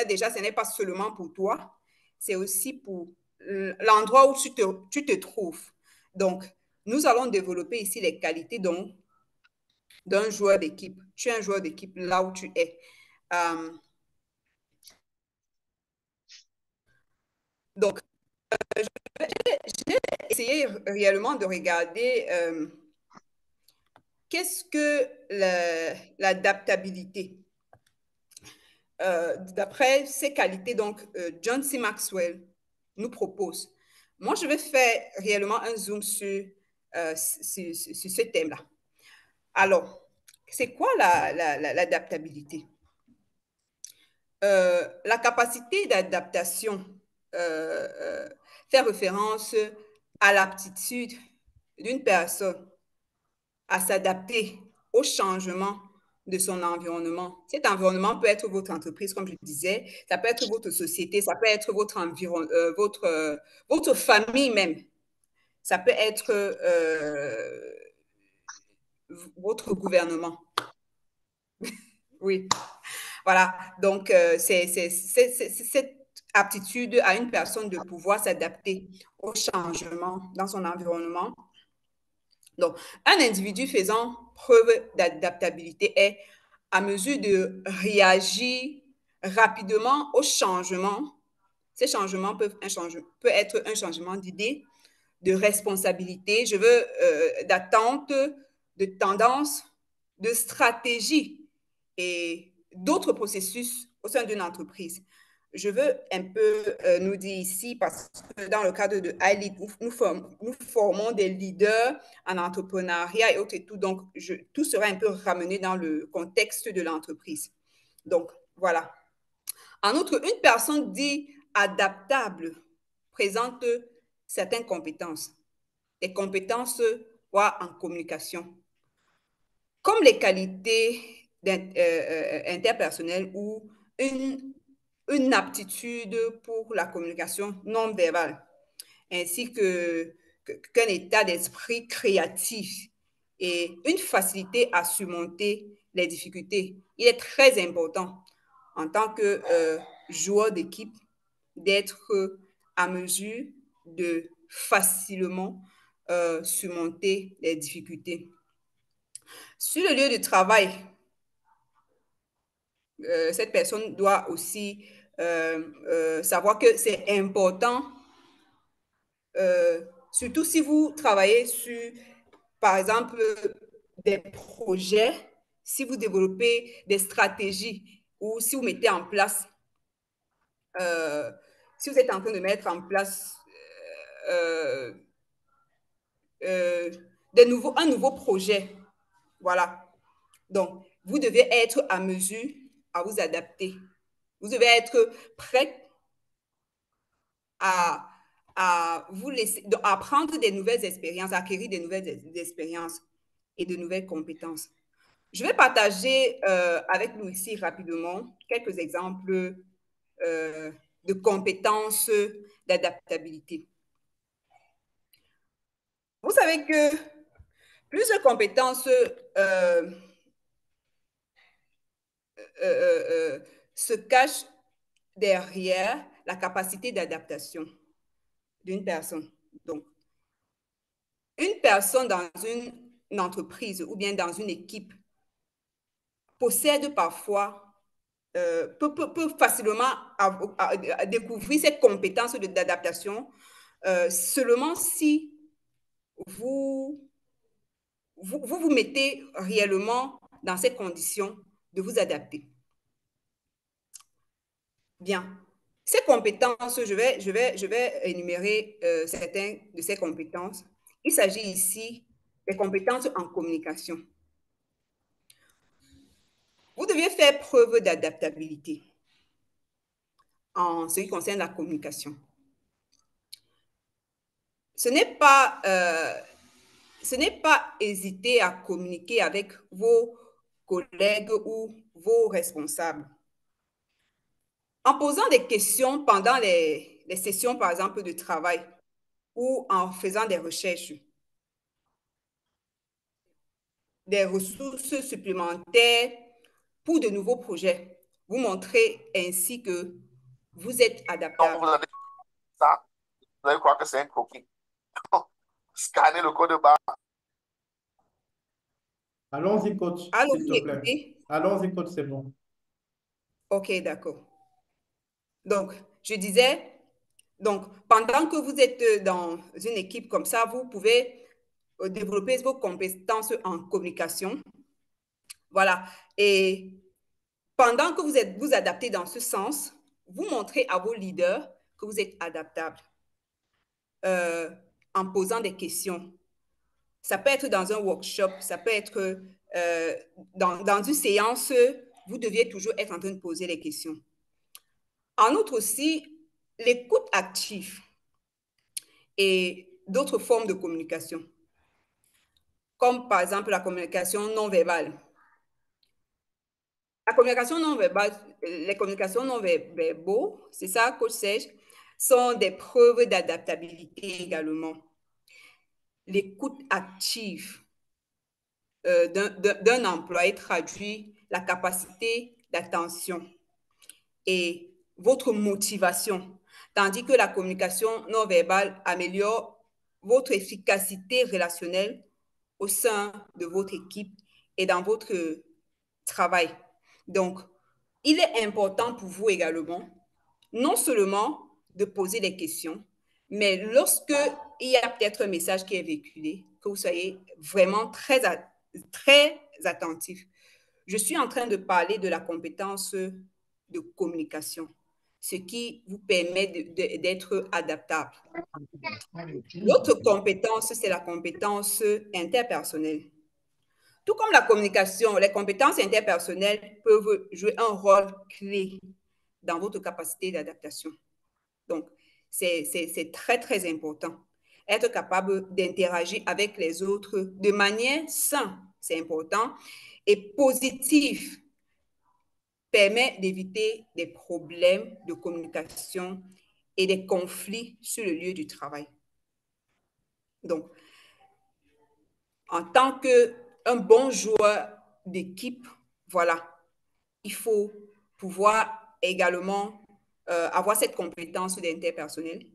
déjà, ce n'est pas seulement pour toi, c'est aussi pour l'endroit où tu te trouves. Donc, nous allons développer ici les qualités d'un joueur d'équipe. Tu es un joueur d'équipe là où tu es. Donc, j'ai essayé réellement de regarder qu'est-ce que l'adaptabilité. D'après ces qualités, donc, John C. Maxwell nous propose. Moi, je vais faire réellement un zoom sur ce thème-là. Alors, c'est quoi l'adaptabilité? La capacité d'adaptation fait référence à l'aptitude d'une personne à s'adapter au changement de son environnement. Cet environnement peut être votre entreprise, comme je disais, ça peut être votre société, ça peut être votre environnement, votre famille même, ça peut être votre gouvernement. Oui, voilà. Donc, c'est cette aptitude à une personne de pouvoir s'adapter au changement dans son environnement. Donc, un individu faisant preuve d'adaptabilité est à mesure de réagir rapidement aux changements. Ces changements peuvent être un changement d'idée, de responsabilité, d'attente, de tendance, de stratégie et d'autres processus au sein d'une entreprise. Je veux un peu nous dire ici, parce que dans le cadre de iLead, nous formons des leaders en entrepreneuriat et autres et tout. Donc, tout sera un peu ramené dans le contexte de l'entreprise. Donc, voilà. En outre, une personne dit adaptable présente certaines compétences. Des compétences en communication, comme les qualités interpersonnelles ou une aptitude pour la communication non verbale, ainsi qu'un état d'esprit créatif et une facilité à surmonter les difficultés. Il est très important en tant que joueur d'équipe d'être à mesure de facilement surmonter les difficultés. Sur le lieu de travail, cette personne doit aussi savoir que c'est important, surtout si vous travaillez sur, par exemple, des projets, si vous développez des stratégies ou si vous mettez en place, si vous êtes en train de mettre en place un nouveau projet. Voilà. Donc, vous devez être à mesure à vous adapter. Vous devez être prêt à vous laisser, à prendre des nouvelles expériences, à acquérir des nouvelles expériences et de nouvelles compétences. Je vais partager avec nous ici rapidement quelques exemples de compétences d'adaptabilité. Vous savez que plusieurs compétences se cachent derrière la capacité d'adaptation d'une personne. Donc, une personne dans une entreprise ou bien dans une équipe possède parfois, peut facilement découvrir cette compétence d'adaptation seulement si vous mettez réellement dans ces conditions de vous adapter. Bien. Ces compétences, je vais énumérer certaines de ces compétences. Il s'agit ici des compétences en communication. Vous devez faire preuve d'adaptabilité en ce qui concerne la communication. Ce n'est pas hésiter à communiquer avec vos collègues ou vos responsables. En posant des questions pendant les sessions, par exemple, de travail ou en faisant des recherches, des ressources supplémentaires pour de nouveaux projets. Vous montrez ainsi que vous êtes adaptable. Donc, vous avez ça, vous allez croire que c'est un croquis. Scannez le code barre. Allons-y, coach, s'il te plaît. Allons-y, coach, c'est bon. OK, d'accord. Donc, je disais, donc, pendant que vous êtes dans une équipe comme ça, vous pouvez développer vos compétences en communication. Voilà. Et pendant que vous adaptez dans ce sens, vous montrez à vos leaders que vous êtes adaptable en posant des questions. Ça peut être dans un workshop, ça peut être dans une séance, vous deviez toujours être en train de poser les questions. En outre aussi, l'écoute active et d'autres formes de communication, comme par exemple la communication non verbale. La communication non verbale, les communications non verbaux, c'est ça, coach Serge, sont des preuves d'adaptabilité également. L'écoute active d'un employé traduit la capacité d'attention et votre motivation, tandis que la communication non verbale améliore votre efficacité relationnelle au sein de votre équipe et dans votre travail. Donc, il est important pour vous également, non seulement de poser des questions, mais lorsque il y a peut-être un message qui est véhiculé, que vous soyez vraiment très attentif. Je suis en train de parler de la compétence de communication, ce qui vous permet d'être adaptable. L'autre compétence, c'est la compétence interpersonnelle. Tout comme la communication, les compétences interpersonnelles peuvent jouer un rôle clé dans votre capacité d'adaptation. Donc, c'est très, très important. Être capable d'interagir avec les autres de manière saine, c'est important, et positive, permet d'éviter des problèmes de communication et des conflits sur le lieu du travail. Donc, en tant qu'un bon joueur d'équipe, voilà, il faut pouvoir également avoir cette compétence d'interpersonnel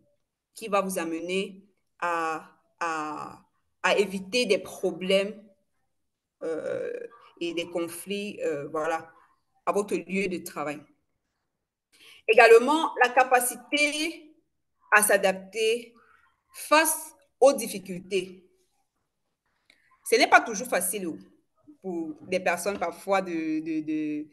qui va vous amener à éviter des problèmes et des conflits, voilà, à votre lieu de travail. Également, la capacité à s'adapter face aux difficultés. Ce n'est pas toujours facile pour des personnes parfois de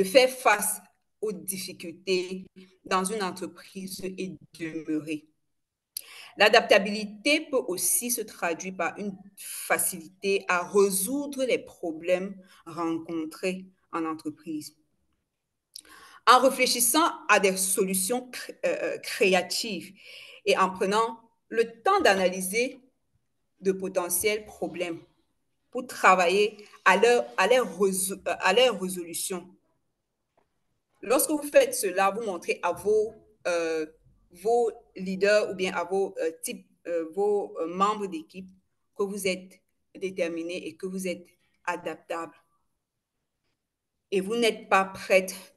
faire face aux difficultés dans une entreprise et demeurer. L'adaptabilité peut aussi se traduire par une facilité à résoudre les problèmes rencontrés en entreprise. En réfléchissant à des solutions créatives et en prenant le temps d'analyser de potentiels problèmes pour travailler à leur résolution. Lorsque vous faites cela, vous montrez à vos leaders ou bien à vos membres d'équipe que vous êtes déterminés et que vous êtes adaptables. Et vous n'êtes pas prête,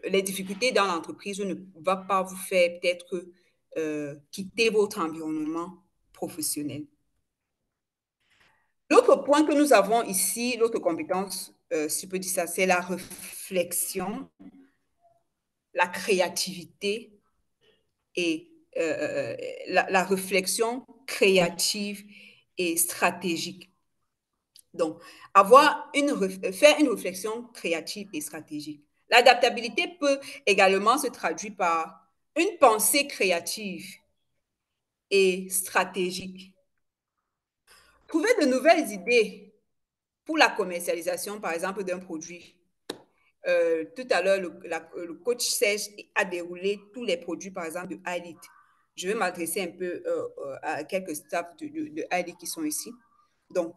les difficultés dans l'entreprise ne vont pas vous faire peut-être quitter votre environnement professionnel. L'autre point que nous avons ici, l'autre compétence, si je peux dire ça, c'est la réflexion, la créativité et la réflexion créative et stratégique. Donc, faire une réflexion créative et stratégique. L'adaptabilité peut également se traduire par une pensée créative et stratégique. Trouver de nouvelles idées pour la commercialisation, par exemple, d'un produit. Tout à l'heure, le coach Serge a déroulé tous les produits, par exemple, de iLead. Je vais m'adresser un peu à quelques staffs de iLead qui sont ici. Donc,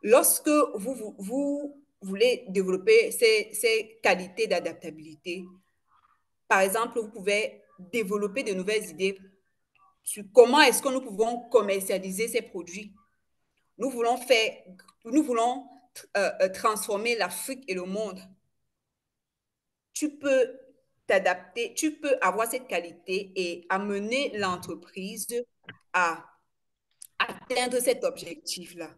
lorsque vous voulez développer ces qualités d'adaptabilité, par exemple, vous pouvez développer de nouvelles idées sur comment est-ce que nous pouvons commercialiser ces produits. Nous voulons transformer l'Afrique et le monde. Tu peux t'adapter, tu peux avoir cette qualité et amener l'entreprise à atteindre cet objectif-là.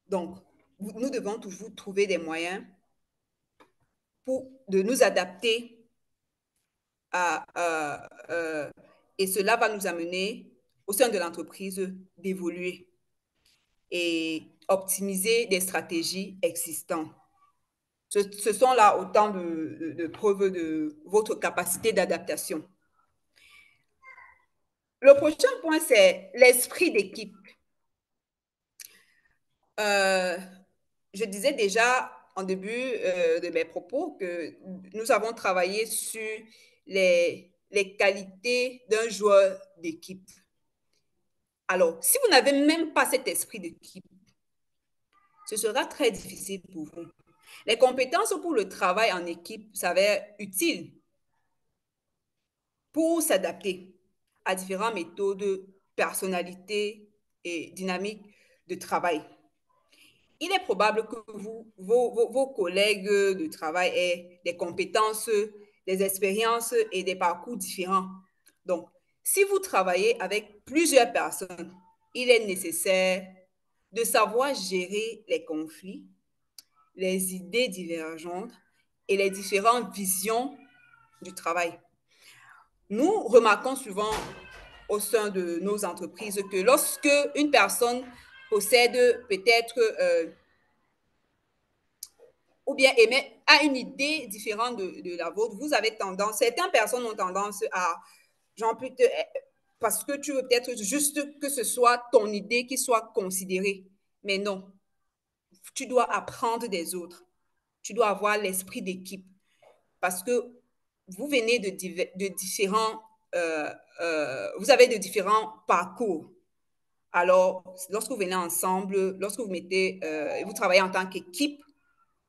Donc, nous devons toujours trouver des moyens de nous adapter et cela va nous amener au sein de l'entreprise d'évoluer et optimiser des stratégies existantes. Ce sont là autant de preuves de votre capacité d'adaptation. Le prochain point, c'est l'esprit d'équipe. Je disais déjà en début de mes propos que nous avons travaillé sur les qualités d'un joueur d'équipe. Alors, si vous n'avez même pas cet esprit d'équipe, ce sera très difficile pour vous. Les compétences pour le travail en équipe s'avèrent utiles pour s'adapter à différentes méthodes, personnalités et dynamiques de travail. Il est probable que vos collègues de travail aient des compétences, des expériences et des parcours différents. Donc, si vous travaillez avec plusieurs personnes, il est nécessaire de savoir gérer les conflits, les idées divergentes et les différentes visions du travail. Nous remarquons souvent au sein de nos entreprises que lorsque une personne possède peut-être ou bien a une idée différente de la vôtre, vous avez tendance, certaines personnes ont tendance à, genre, parce que tu veux peut-être juste que ce soit ton idée qui soit considérée. Mais non, tu dois apprendre des autres. Tu dois avoir l'esprit d'équipe parce que vous venez de différents, vous avez de différents parcours. Alors, lorsque vous venez ensemble, lorsque vous travaillez en tant qu'équipe,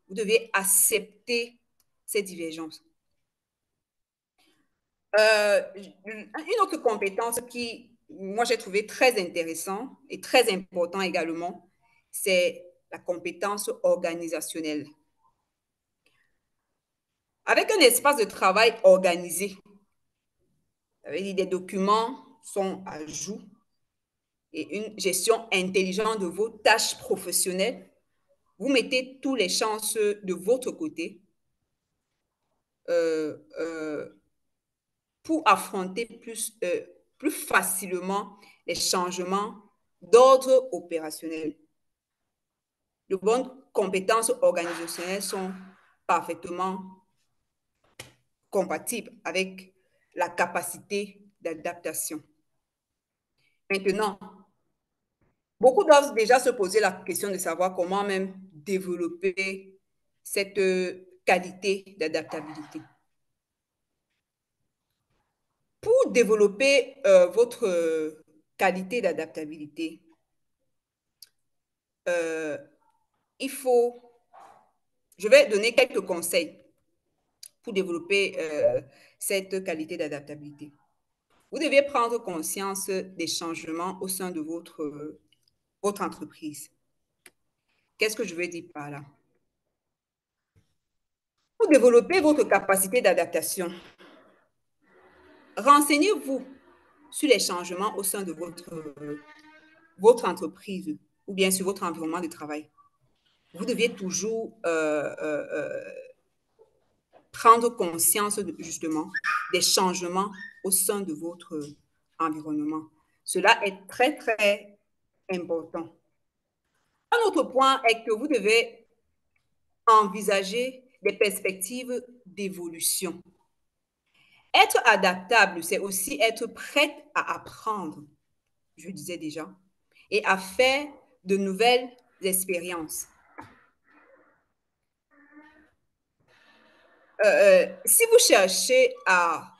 vous devez accepter ces divergences. Une autre compétence qui, moi, j'ai trouvé très intéressante et très important également, c'est la compétence organisationnelle. Avec un espace de travail organisé, des documents sont à jour et une gestion intelligente de vos tâches professionnelles, vous mettez toutes les chances de votre côté pour affronter plus facilement les changements d'ordre opérationnel. De bonnes compétences organisationnelles sont parfaitement compatibles avec la capacité d'adaptation. Maintenant, beaucoup doivent déjà se poser la question de savoir comment même développer cette qualité d'adaptabilité. Pour développer votre qualité d'adaptabilité, je vais donner quelques conseils pour développer cette qualité d'adaptabilité. Vous devez prendre conscience des changements au sein de votre entreprise. Qu'est-ce que je veux dire par là? Pour développer votre capacité d'adaptation, renseignez-vous sur les changements au sein de votre entreprise ou bien sur votre environnement de travail. Vous devez toujours prendre conscience justement des changements au sein de votre environnement. Cela est très, très important. Un autre point est que vous devez envisager des perspectives d'évolution. Être adaptable, c'est aussi être prête à apprendre, je disais déjà, et à faire de nouvelles expériences. Si vous cherchez à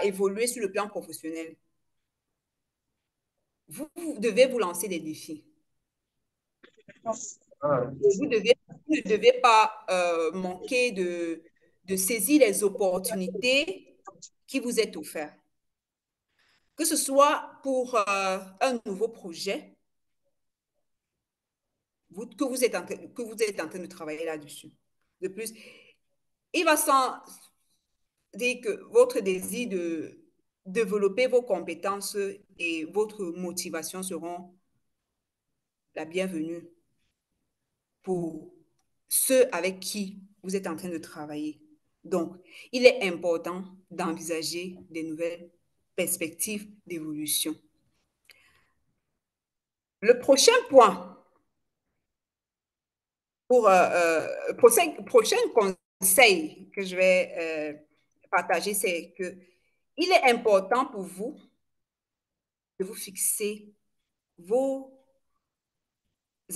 évoluer sur le plan professionnel, vous devez vous lancer des défis. Vous ne devez pas manquer de saisir les opportunités qui vous est offertes. Que ce soit pour un nouveau projet que vous êtes en train de travailler là-dessus. De plus, il va sans dire que votre désir de développer vos compétences et votre motivation seront la bienvenue pour ceux avec qui vous êtes en train de travailler. Donc, il est important d'envisager des nouvelles perspectives d'évolution. Le prochain point, prochain conseil que je vais partager, c'est que il est important pour vous de vous fixer vos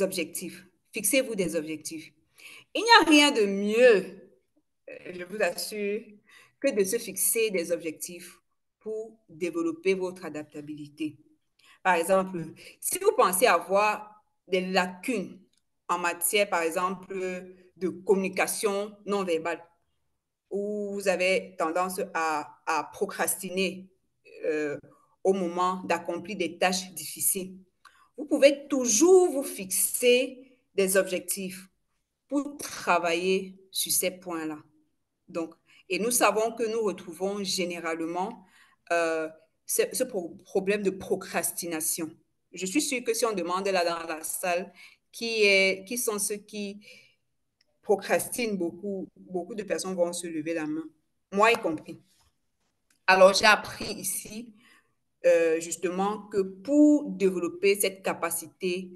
objectifs. Fixez-vous des objectifs. Il n'y a rien de mieux, je vous assure, que de se fixer des objectifs pour développer votre adaptabilité. Par exemple, si vous pensez avoir des lacunes en matière, par exemple, de communication non verbale, où vous avez tendance à procrastiner au moment d'accomplir des tâches difficiles, vous pouvez toujours vous fixer des objectifs pour travailler sur ces points-là. Donc, et nous savons que nous retrouvons généralement ce problème de procrastination. Je suis sûre que si on demande là dans la salle qui sont ceux qui procrastinent beaucoup, beaucoup de personnes vont se lever la main, moi y compris. Alors, j'ai appris ici justement que pour développer cette capacité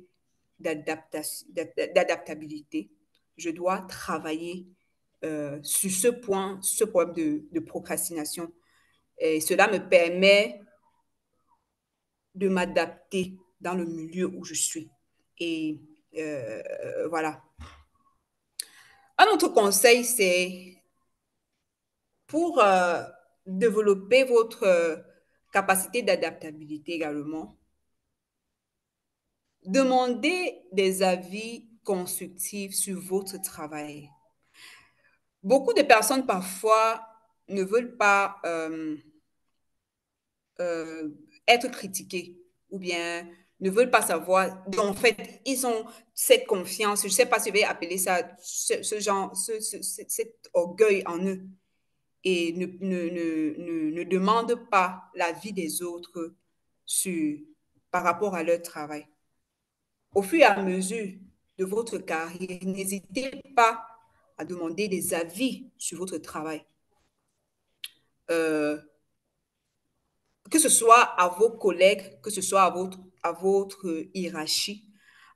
d'adaptabilité, je dois travailler sur ce point, ce problème de procrastination. Et cela me permet de m'adapter dans le milieu où je suis. Et voilà. Un autre conseil, c'est pour développer votre capacité d'adaptabilité également, demandez des avis constructifs sur votre travail. Beaucoup de personnes parfois ne veulent pas être critiquées ou bien ne veulent pas savoir. Donc, en fait, ils ont cette confiance, je ne sais pas si je vais appeler ça, ce genre, cet orgueil en eux et ne demandent pas l'avis des autres par rapport à leur travail. Au fur et à mesure de votre carrière, n'hésitez pas à demander des avis sur votre travail. Que ce soit à vos collègues, que ce soit à votre hiérarchie,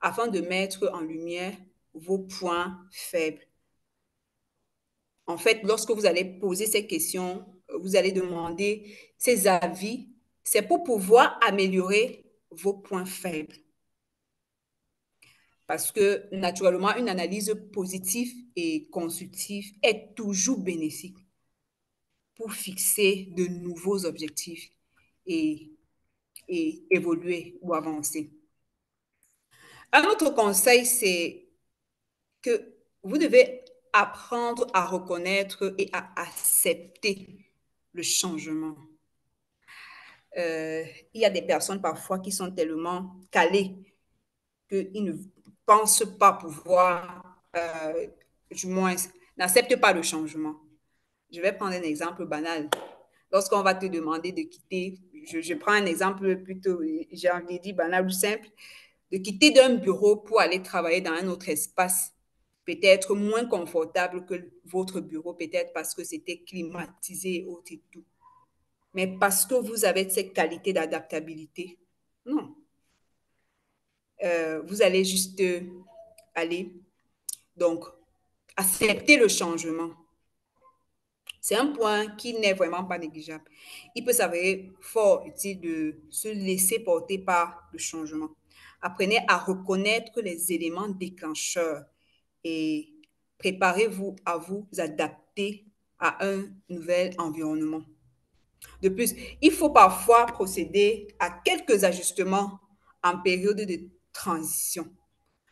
afin de mettre en lumière vos points faibles. En fait, lorsque vous allez poser ces questions, vous allez demander ces avis, c'est pour pouvoir améliorer vos points faibles. Parce que, naturellement, une analyse positive et constructive est toujours bénéfique pour fixer de nouveaux objectifs et évoluer ou avancer. Un autre conseil, c'est que vous devez apprendre à reconnaître et à accepter le changement. Il y a des personnes parfois qui sont tellement calées qu'ils ne pensent pas pouvoir, du moins, n'acceptent pas le changement. Je vais prendre un exemple banal. Lorsqu'on va te demander de quitter, je prends un exemple plutôt, j'ai envie de dire banal ou simple, de quitter d'un bureau pour aller travailler dans un autre espace, peut-être moins confortable que votre bureau, peut-être parce que c'était climatisé et tout. Mais parce que vous avez cette qualité d'adaptabilité, non. Vous allez juste aller. Donc, accepter le changement. C'est un point qui n'est vraiment pas négligeable. Il peut s'avérer fort utile de se laisser porter par le changement. Apprenez à reconnaître les éléments déclencheurs et préparez-vous à vous adapter à un nouvel environnement. De plus, il faut parfois procéder à quelques ajustements en période de transition.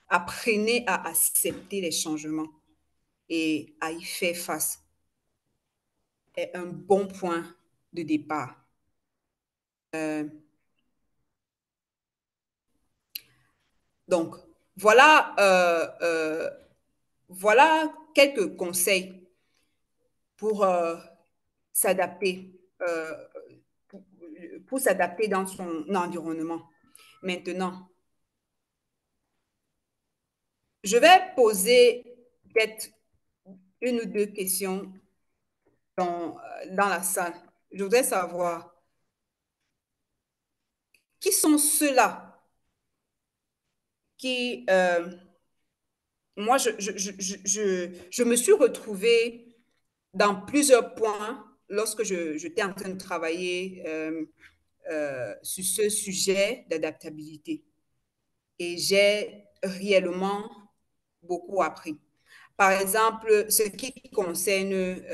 Apprenez à accepter les changements et à y faire face. Est un bon point de départ. Donc, voilà, voilà quelques conseils pour s'adapter, pour s'adapter dans son environnement. Maintenant, je vais poser peut-être une ou deux questions dans la salle. Je voudrais savoir qui sont ceux-là qui, moi, je me suis retrouvée dans plusieurs points lorsque j'étais en train de travailler sur ce sujet d'adaptabilité. Et j'ai réellement beaucoup appris. Par exemple, ce qui concerne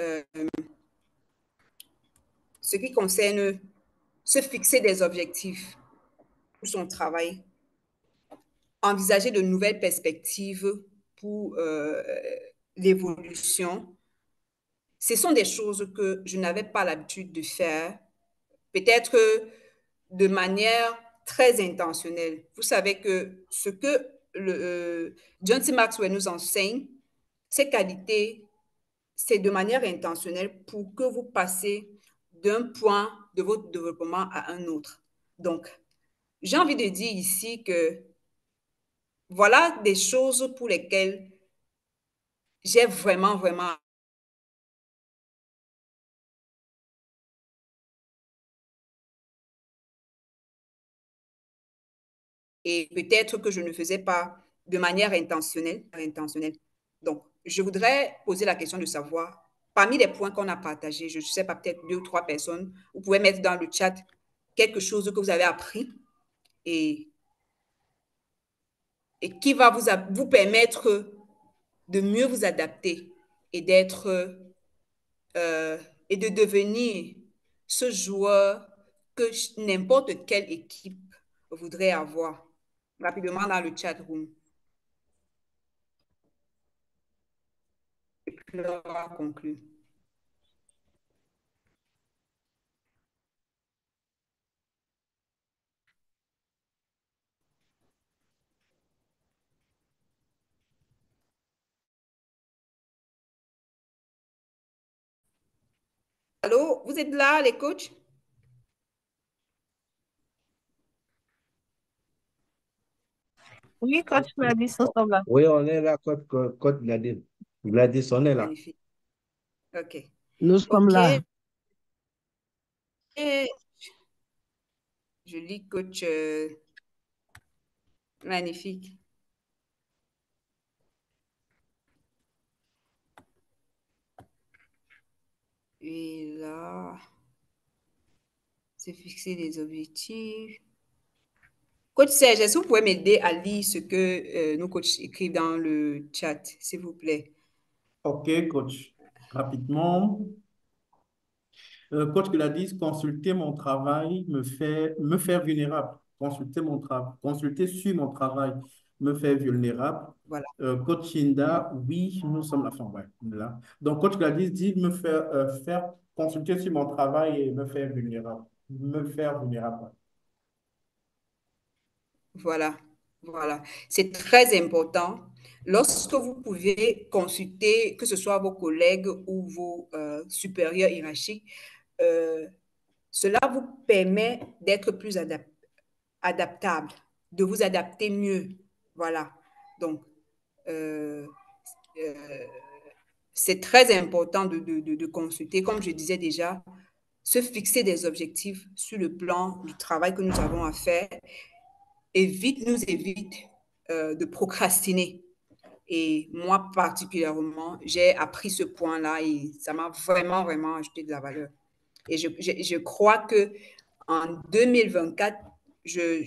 se fixer des objectifs pour son travail, envisager de nouvelles perspectives pour l'évolution. Ce sont des choses que je n'avais pas l'habitude de faire, peut-être de manière très intentionnelle. Vous savez que ce que John C. Maxwell nous enseigne, ces qualités, c'est de manière intentionnelle pour que vous passez d'un point de votre développement à un autre. Donc, j'ai envie de dire ici que voilà des choses pour lesquelles j'ai vraiment, vraiment et peut-être que je ne faisais pas de manière intentionnelle. Donc, je voudrais poser la question de savoir, parmi les points qu'on a partagés, je ne sais pas, peut-être 2 ou 3 personnes, vous pouvez mettre dans le chat quelque chose que vous avez appris et qui va vous permettre de mieux vous adapter et et de devenir ce joueur que n'importe quelle équipe voudrait avoir. Rapidement dans le chat room. Et puis on va conclure. Allô, vous êtes là, les coachs? Oui, coach Gladys, nous sommes là. Oui, on est là, coach Gladys. Gladys, on est là. Magnifique. OK. Nous sommes là. Et je lis coach. Magnifique. Et là, c'est fixer des objectifs. Coach Serge, est-ce que vous pouvez m'aider à lire ce que nos coachs écrivent dans le chat, s'il vous plaît? OK, coach. Rapidement. Coach Gladys, consulter mon travail me faire vulnérable. Consulter sur mon travail me fait vulnérable. Voilà. Coach Shinda, oui, nous sommes la fin. Ouais, là. Donc, Coach Gladys dit me faire consulter sur mon travail et me faire vulnérable. Me faire vulnérable. Voilà, voilà. C'est très important. Lorsque vous pouvez consulter, que ce soit vos collègues ou vos supérieurs hiérarchiques, cela vous permet d'être plus adaptable, de vous adapter mieux. Voilà. Donc, c'est très important de consulter, comme je disais déjà, se fixer des objectifs sur le plan du travail que nous avons à faire nous évite de procrastiner. Et moi, particulièrement, j'ai appris ce point-là et ça m'a vraiment, vraiment ajouté de la valeur. Et je crois qu'en 2024, je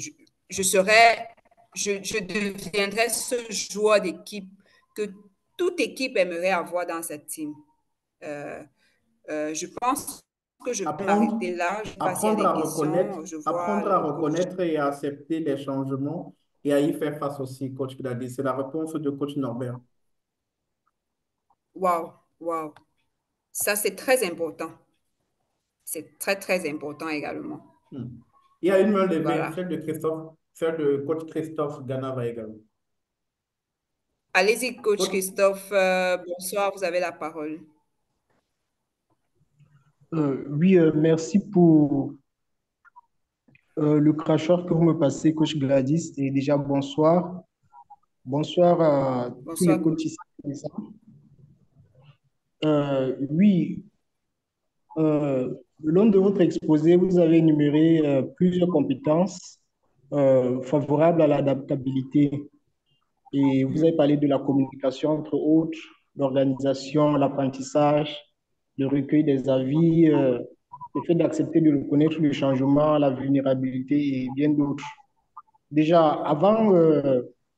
deviendrai ce joueur d'équipe que toute équipe aimerait avoir dans sa team. Je pense que je peux m'arrêter là. Je ne sais pas s'il y a des questions. Apprendre à reconnaître et à accepter les changements et à y faire face aussi, coach Gladys. C'est la réponse de coach Norbert. Wow, wow. Ça, c'est très important. C'est très, très important également. Il y a une main levée, Voilà. celle de coach Christophe Ganava également. Allez-y, coach Christophe. Bonsoir, vous avez la parole. Oui, merci pour le cracheur que vous me passez, coach Gladys. Et déjà, bonsoir. Bonsoir à tous les coachs ici présents. Oui, le long de votre exposé, vous avez énuméré plusieurs compétences favorables à l'adaptabilité. Et vous avez parlé de la communication, entre autres, l'organisation, l'apprentissage, le recueil des avis, le fait d'accepter de reconnaître le changement, la vulnérabilité et bien d'autres. Déjà, avant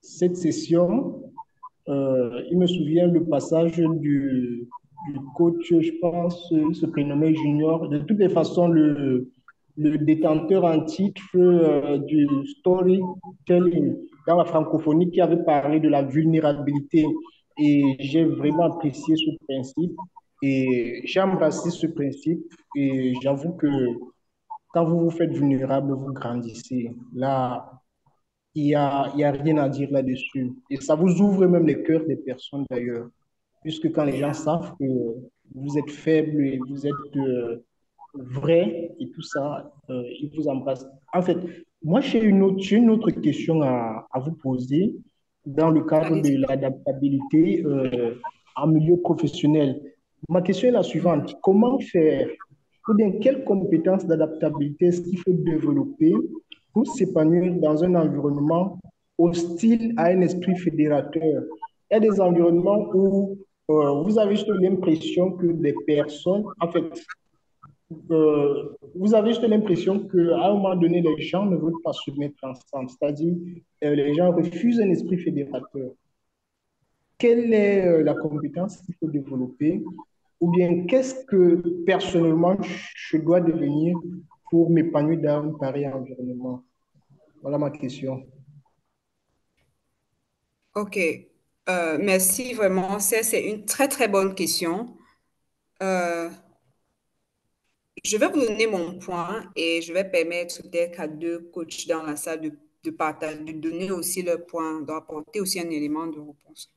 cette session, il me souvient le passage du coach, je pense, il se prénommait Junior. De toutes les façons, le détenteur en titre du storytelling dans la francophonie qui avait parlé de la vulnérabilité. Et j'ai vraiment apprécié ce principe. Et j'ai embrassé ce principe. Et j'avoue que quand vous vous faites vulnérable, vous grandissez. Là, il y a rien à dire là-dessus. Et ça vous ouvre même les cœurs des personnes d'ailleurs. Puisque quand les gens Yeah. savent que vous êtes faible et vous êtes vrai et tout ça, ils vous embrassent. En fait, moi, j'ai une autre question à vous poser dans le cadre de Allez-y. l'adaptabilité en milieu professionnel. Ma question est la suivante. Comment faire, ou bien quelles compétences d'adaptabilité est-ce qu'il faut développer pour s'épanouir dans un environnement hostile à un esprit fédérateur? Il y a des environnements où vous avez juste l'impression que des personnes, en fait, vous avez juste l'impression qu'à un moment donné, les gens ne veulent pas se mettre ensemble. C'est-à-dire, les gens refusent un esprit fédérateur. Quelle est la compétence qu'il faut développer? Ou bien, qu'est-ce que personnellement je dois devenir pour m'épanouir dans un pareil environnement? Voilà ma question. OK. Merci vraiment. C'est une très, très bonne question. Euh, je vais vous donner mon point et je vais permettre peut-être à deux coachs dans la salle de partager, de donner aussi leur point, d'apporter aussi un élément de réponse.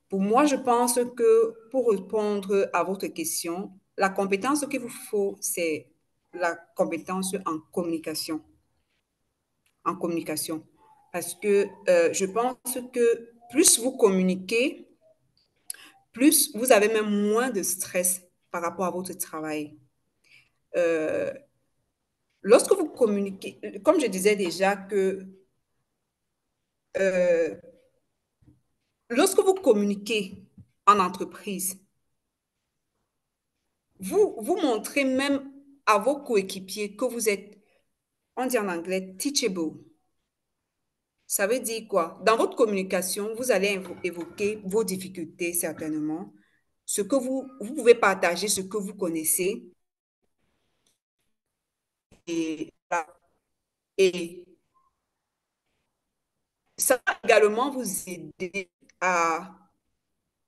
Pour moi, je pense que pour répondre à votre question, la compétence qu'il vous faut, c'est la compétence en communication. En communication. Parce que je pense que plus vous communiquez, plus vous avez même moins de stress par rapport à votre travail. Euh, lorsque vous communiquez, comme je disais déjà que euh, lorsque vous communiquez en entreprise, vous montrez même à vos coéquipiers que vous êtes, on dit en anglais, teachable. Ça veut dire quoi? Dans votre communication, vous allez évoquer vos difficultés certainement, ce que vous pouvez partager, ce que vous connaissez. Et, et ça va également vous aider à,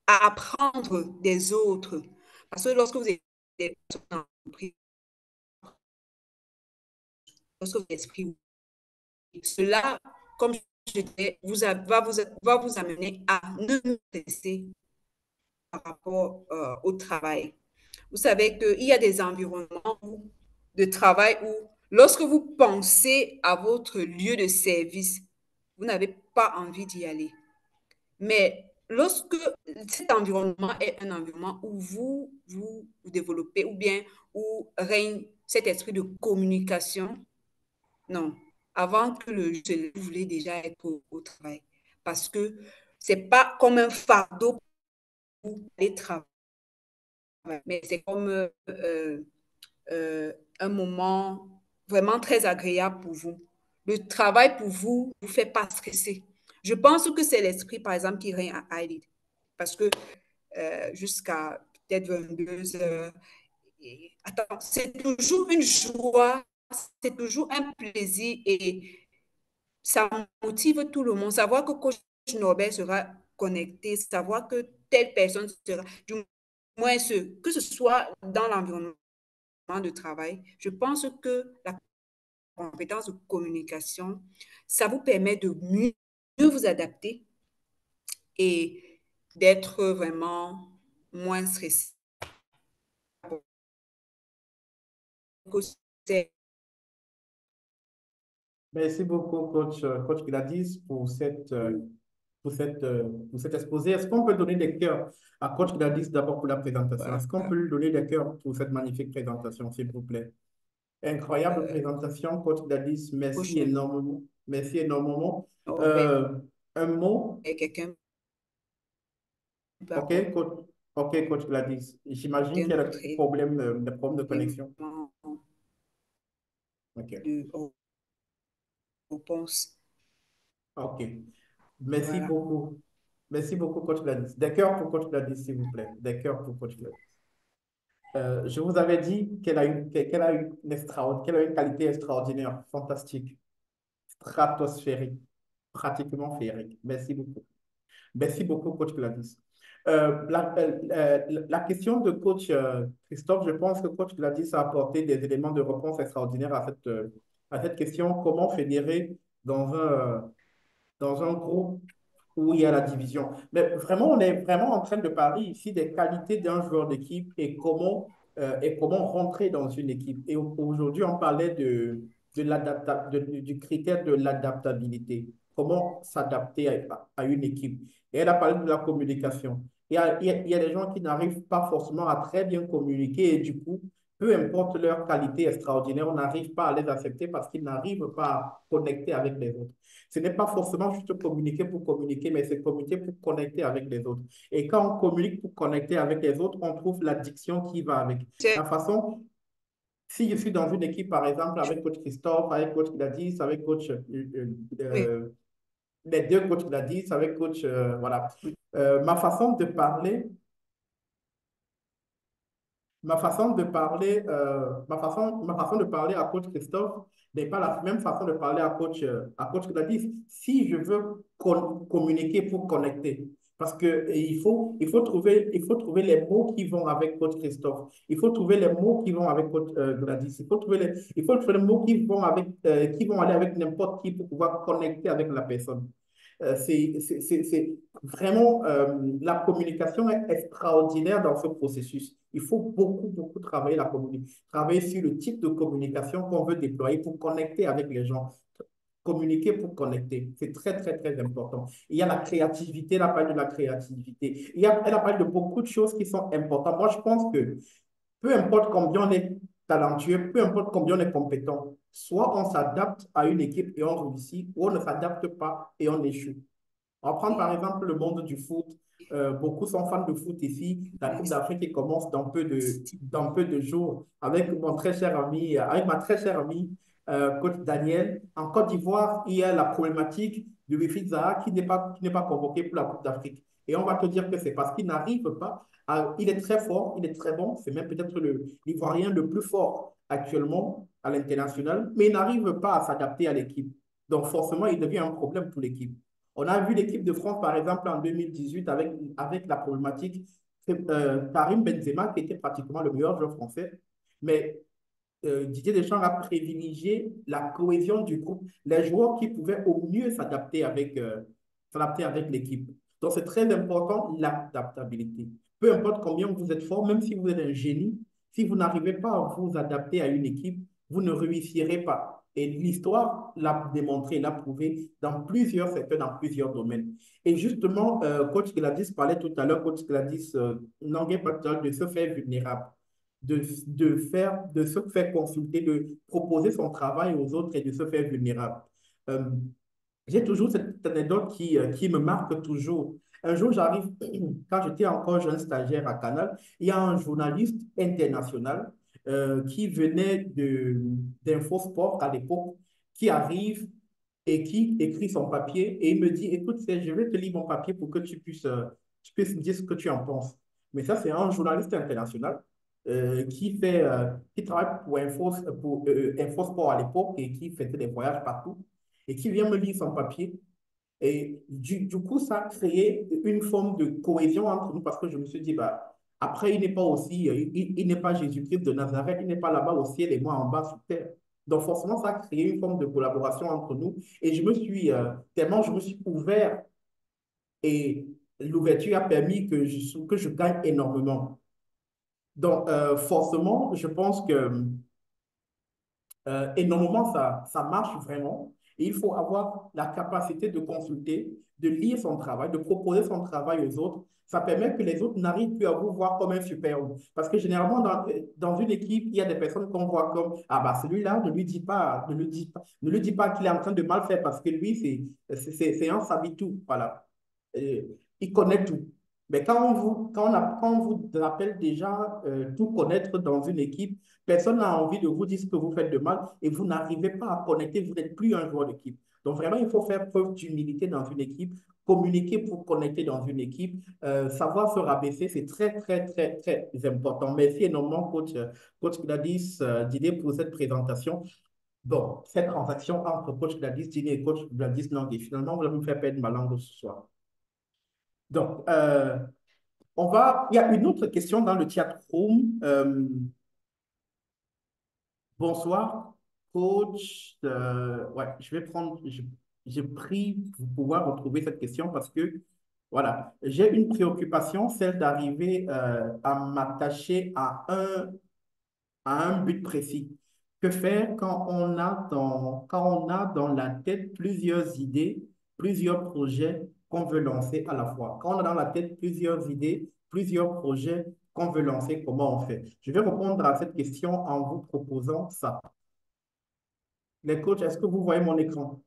à apprendre des autres. Parce que lorsque vous êtes des personnes en entreprise, lorsque vous l'esprit, cela, comme je disais, va vous amener à ne stresser par rapport au travail. Vous savez qu'il y a des environnements de travail où, lorsque vous pensez à votre lieu de service, vous n'avez pas envie d'y aller. Mais lorsque cet environnement est un environnement où vous développez ou bien où règne cet esprit de communication, non, avant que le je voulais déjà être au travail. Parce que ce n'est pas comme un fardeau pour aller travailler, mais c'est comme un moment vraiment très agréable pour vous. Le travail pour vous ne vous fait pas stresser. Je pense que c'est l'esprit, par exemple, qui règne à Haït. Parce que jusqu'à peut-être 22 heures, attends, c'est toujours une joie, c'est toujours un plaisir et ça motive tout le monde. Savoir que coach Norbert sera connecté, savoir que telle personne sera, du moins que ce soit dans l'environnement de travail, je pense que la compétence de communication, ça vous permet de mieux vous adapter et d'être vraiment moins stressé. Merci beaucoup, coach Gladys, pour cet exposé. Est-ce qu'on peut donner des cœurs à coach Gladys d'abord pour la présentation? Est-ce qu'on peut lui donner des cœurs pour cette magnifique présentation, s'il vous plaît? Incroyable présentation, coach Gladys. Merci énormément. Merci énormément. Un mot? Quelqu'un OK, coach, OK, coach Gladys. J'imagine qu'il y a des problèmes de connexion. OK. Réponse. OK. Merci Voilà. beaucoup. Merci beaucoup, coach Gladys. Des cœurs pour coach Gladys, s'il vous plaît. Des cœurs pour coach Gladys. Je vous avais dit qu'elle a qu'elle a une qualité extraordinaire, fantastique, stratosphérique, pratiquement féerique. Merci beaucoup. Merci beaucoup, coach Gladys. La question de coach Christophe, je pense que coach Gladys a apporté des éléments de réponse extraordinaires à cette question. Comment fédérer dans un groupe où il y a la division. Mais vraiment, on est vraiment en train de parler ici des qualités d'un joueur d'équipe et comment rentrer dans une équipe. Et aujourd'hui, on parlait du critère de l'adaptabilité. Comment s'adapter à une équipe. Et elle a parlé de la communication. Il y a des gens qui n'arrivent pas forcément à très bien communiquer et du coup, peu importe leur qualité extraordinaire, on n'arrive pas à les accepter parce qu'ils n'arrivent pas à connecter avec les autres. Ce n'est pas forcément juste communiquer pour communiquer, mais c'est communiquer pour connecter avec les autres. Et quand on communique pour connecter avec les autres, on trouve l'addiction qui va avec. La façon, si je suis dans une équipe, par exemple, avec coach Christophe, avec coach Gladys, avec coach, les deux coachs Gladys, avec coach, voilà. Ma façon de parler, ma façon de parler à coach Christophe n'est pas la même façon de parler à coach Gladys. Si je veux communiquer pour connecter, parce que il faut trouver les mots qui vont avec coach Christophe. Il faut trouver les mots qui vont avec coach Gladys. Il faut trouver les mots qui vont aller avec n'importe qui pour pouvoir connecter avec la personne. C'est vraiment, la communication est extraordinaire dans ce processus. Il faut beaucoup, beaucoup travailler la communication, travailler sur le type de communication qu'on veut déployer pour connecter avec les gens. Communiquer pour connecter, c'est très, très, très important. Il y a la créativité, elle a parlé de la créativité. Elle a parlé de beaucoup de choses qui sont importantes. Moi, je pense que peu importe combien on est talentueux, peu importe combien on est compétent, soit on s'adapte à une équipe et on réussit, ou on ne s'adapte pas et on échoue. On va prendre par exemple le monde du foot. Beaucoup sont fans de foot ici. La Coupe d'Afrique qui commence dans peu de jours avec avec ma très chère amie, coach Daniel. En Côte d'Ivoire, il y a la problématique de Wifi Zaha qui n'est pas convoqué pour la Coupe d'Afrique. Et on va te dire que c'est parce qu'il n'arrive pas il est très fort, il est très bon. C'est même peut-être l'Ivoirien le plus fort actuellement à l'international, mais il n'arrive pas à s'adapter à l'équipe. Donc forcément, il devient un problème pour l'équipe. On a vu l'équipe de France, par exemple, en 2018, avec la problématique Karim Benzema, qui était pratiquement le meilleur joueur français. Mais Didier Deschamps a privilégié la cohésion du groupe, les joueurs qui pouvaient au mieux s'adapter avec l'équipe. Donc, c'est très important, l'adaptabilité. Peu importe combien vous êtes fort, même si vous êtes un génie, si vous n'arrivez pas à vous adapter à une équipe, vous ne réussirez pas. Et l'histoire l'a démontré, l'a prouvé dans plusieurs secteurs, dans plusieurs domaines. Et justement, coach Gladys parlait tout à l'heure, coach Gladys Nangué Patel, de se faire vulnérable, de se faire consulter, de proposer son travail aux autres et de se faire vulnérable. J'ai toujours cette anecdote qui me marque toujours. Un jour, j'arrive, quand j'étais encore jeune stagiaire à Canal, il y a un journaliste international qui venait d'Infosport à l'époque, qui arrive et qui écrit son papier et il me dit, écoute, je vais te lire mon papier pour que tu puisses me dire ce que tu en penses. Mais ça, c'est un journaliste international qui travaille pour Infosport à l'époque et qui faisait des voyages partout et qui vient me lire son papier. Et du coup, ça a créé une forme de cohésion entre nous parce que je me suis dit, bah, après, il n'est pas aussi, il n'est pas Jésus-Christ de Nazareth, il n'est pas là-bas au ciel et moi en bas sur terre. Donc, forcément, ça a créé une forme de collaboration entre nous. Et tellement je me suis ouvert et l'ouverture a permis que je gagne énormément. Donc, forcément, je pense que énormément, ça marche vraiment. Et il faut avoir la capacité de consulter, de lire son travail, de proposer son travail aux autres. Ça permet que les autres n'arrivent plus à vous voir comme un super-homme. Parce que généralement, dans une équipe, il y a des personnes qu'on voit comme, ah bah celui-là, ne lui dis pas qu'il est en train de mal faire parce que lui, c'est un savitou. Voilà. Il connaît tout. Mais quand on vous rappelle déjà tout connaître dans une équipe, personne n'a envie de vous dire ce que vous faites de mal et vous n'arrivez pas à connecter, vous n'êtes plus un joueur d'équipe. Donc, vraiment, il faut faire preuve d'humilité dans une équipe, communiquer pour connecter dans une équipe, savoir se rabaisser, c'est très, très, très, très important. Merci énormément, coach Gladys Didier, pour cette présentation. Bon, cette transaction entre coach Gladys Didier et coach Gladys Langue, finalement, vous allez me faire perdre ma langue ce soir. Donc, il y a une autre question dans le chat room. Bonsoir, coach. Ouais, j'ai pris pour pouvoir retrouver cette question parce que, voilà, j'ai une préoccupation, celle d'arriver à m'attacher à un but précis. Que faire quand on a dans la tête plusieurs idées, plusieurs projets qu'on veut lancer à la fois? Quand on a dans la tête plusieurs idées, plusieurs projets qu'on veut lancer, comment on fait? Je vais répondre à cette question en vous proposant ça. Les coachs, est-ce que vous voyez mon écran?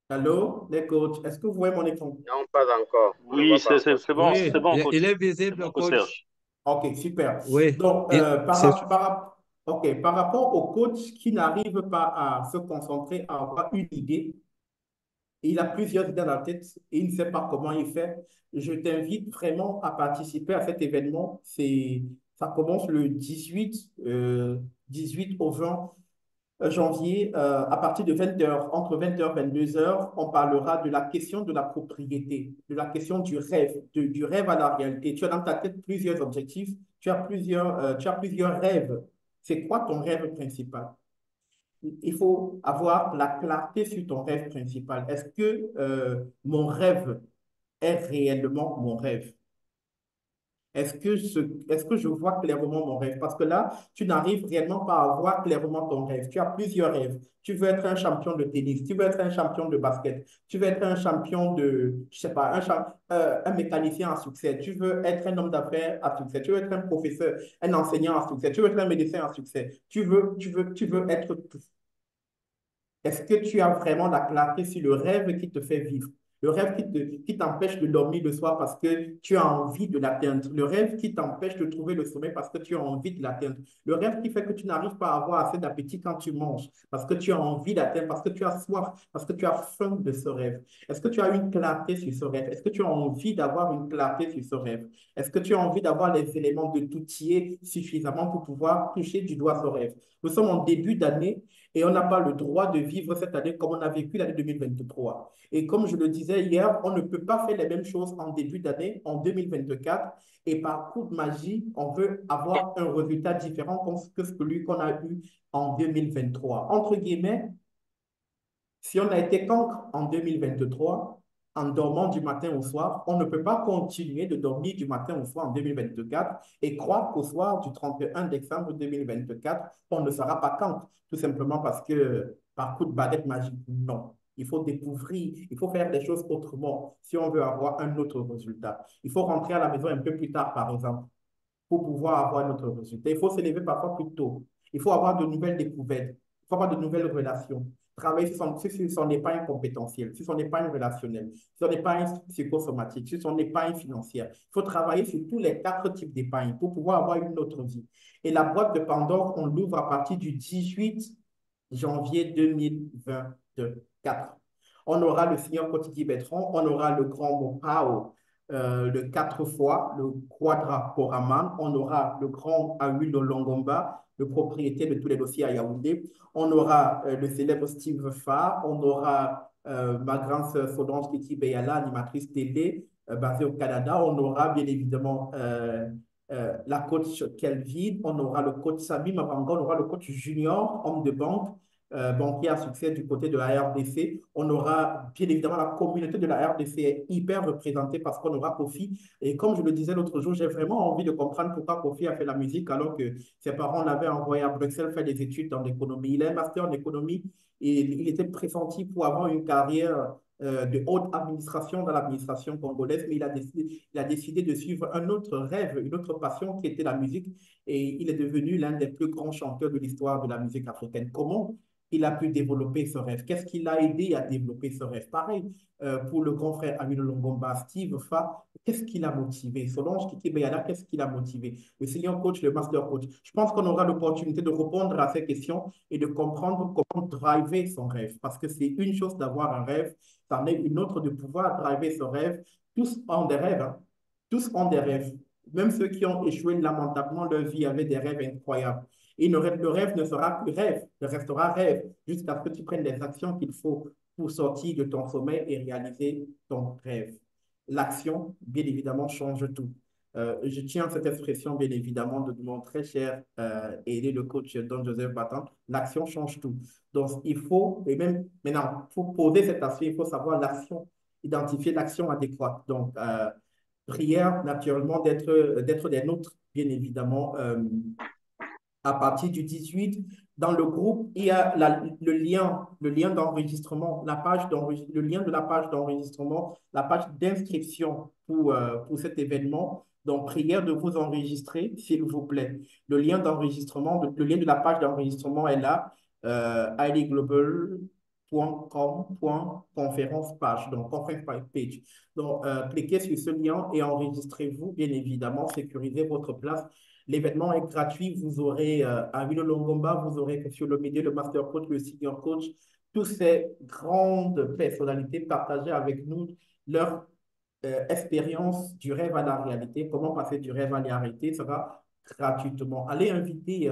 Allô, les coachs, est-ce que vous voyez mon écran? Non, pas encore. Oui, c'est bon, Oui, c'est bon, coach. il est C'est visible, bon, coach. Serge. OK, super. Oui, Donc, c'est par rapport au coach qui n'arrive pas à se concentrer, à avoir une idée, il a plusieurs idées dans la tête et il ne sait pas comment il fait, je t'invite vraiment à participer à cet événement. Ça commence le 18 au 20 janvier, à partir de 20h, entre 20h et 22h, on parlera de la question de la propriété, de la question du rêve, du rêve à la réalité. Tu as dans ta tête plusieurs objectifs, tu as plusieurs rêves. C'est quoi ton rêve principal? Il faut avoir la clarté sur ton rêve principal. Est-ce que mon rêve est réellement mon rêve? Est-ce que je vois clairement mon rêve? Parce que là, tu n'arrives réellement pas à voir clairement ton rêve. Tu as plusieurs rêves. Tu veux être un champion de tennis, tu veux être un champion de basket, tu veux être un champion de, je sais pas, un mécanicien à succès, tu veux être un homme d'affaires à succès, tu veux être un professeur, un enseignant à succès, tu veux être un médecin à succès. Tu veux être tout. Est-ce que tu as vraiment la clarté sur le rêve qui te fait vivre? Le rêve qui t'empêche de dormir le soir parce que tu as envie de l'atteindre. Le rêve qui t'empêche de trouver le sommeil parce que tu as envie de l'atteindre. Le rêve qui fait que tu n'arrives pas à avoir assez d'appétit quand tu manges parce que tu as envie d'atteindre, parce que tu as soif, parce que tu as faim de ce rêve. Est-ce que tu as une clarté sur ce rêve? Est-ce que tu as envie d'avoir une clarté sur ce rêve? Est-ce que tu as envie d'avoir les éléments de t'outiller suffisamment pour pouvoir toucher du doigt ce rêve? Nous sommes en début d'année et on n'a pas le droit de vivre cette année comme on a vécu l'année 2023. Et comme je le disais hier, on ne peut pas faire les mêmes choses en début d'année, en 2024, et par coup de magie, on veut avoir un résultat différent que celui qu'on a eu en 2023. Entre guillemets, si on a été cancre en 2023, en dormant du matin au soir, on ne peut pas continuer de dormir du matin au soir en 2024 et croire qu'au soir du 31 décembre 2024, on ne sera pas cancre, tout simplement parce que par coup de baguette magique, non. Il faut découvrir, il faut faire des choses autrement si on veut avoir un autre résultat. Il faut rentrer à la maison un peu plus tard, par exemple, pour pouvoir avoir notre résultat. Il faut se lever parfois plus tôt. Il faut avoir de nouvelles découvertes. Il faut avoir de nouvelles relations. Travailler sur son épargne compétentielle, sur son épargne relationnelle, sur son épargne psychosomatique, sur son épargne financière. Il faut travailler sur tous les 4 types d'épargne pour pouvoir avoir une autre vie. Et la boîte de Pandore, on l'ouvre à partir du 18 janvier 2024. On aura le seigneur Kotiki Bertrand, on aura le grand Mopao, le 4 fois, le Quadra Koraman, on aura le grand Awilo Longomba, le propriétaire de tous les dossiers à Yaoundé, on aura le célèbre Steve Farr, on aura ma grande sœur Solange Kiti Beyala, animatrice télé basée au Canada, on aura bien évidemment la coach Kelvin, on aura le coach Sami Mabanga, on aura le coach junior, homme de banque, banquier à succès du côté de la RDC. On aura bien évidemment la communauté de la RDC est hyper représentée parce qu'on aura Kofi. Et comme je le disais l'autre jour, j'ai vraiment envie de comprendre pourquoi Kofi a fait la musique alors que ses parents l'avaient envoyé à Bruxelles faire des études en économie. Il a un master en économie et il était pressenti pour avoir une carrière de haute administration dans l'administration congolaise, mais il a décidé de suivre un autre rêve, une autre passion qui était la musique et il est devenu l'un des plus grands chanteurs de l'histoire de la musique africaine. Comment il a pu développer ce rêve? Qu'est-ce qui l'a aidé à développer ce rêve? Pareil, pour le grand frère Amino Longomba, Steve Fa, qu'est-ce qui l'a motivé? Solange Kiki Beyala, qu'est-ce qui l'a motivé? Le senior coach, le master coach. Je pense qu'on aura l'opportunité de répondre à ces questions et de comprendre comment driver son rêve. Parce que c'est une chose d'avoir un rêve, c'en est une autre de pouvoir driver ce rêve. Tous ont des rêves, hein. Tous ont des rêves. Même ceux qui ont échoué lamentablement leur vie avaient des rêves incroyables. Et le rêve ne sera plus rêve, ne restera rêve, jusqu'à ce que tu prennes les actions qu'il faut pour sortir de ton sommeil et réaliser ton rêve. L'action, bien évidemment, change tout. Je tiens à cette expression, bien évidemment, de mon très cher aidé, le coach Don Joseph Battant. L'action change tout. Donc, il faut, et même maintenant, pour poser cette action, il faut savoir l'action, identifier l'action adéquate. Donc, prière, naturellement, d'être des nôtres, bien évidemment, à partir du 18, dans le groupe, il y a le lien d'enregistrement, le lien de la page d'enregistrement, la page d'inscription pour cet événement. Donc, prière de vous enregistrer, s'il vous plaît. Le lien d'enregistrement, le lien de la page d'enregistrement est là, idglobal.com.conférence page, donc conférence page. Donc, cliquez sur ce lien et enregistrez-vous, bien évidemment, sécurisez votre place. L'événement est gratuit. Vous aurez Amino Longomba, vous aurez sur le milieu, le master coach, le senior coach, toutes ces grandes personnalités partagées avec nous leur expérience du rêve à la réalité. Comment passer du rêve à la réalité sera gratuitement. Allez inviter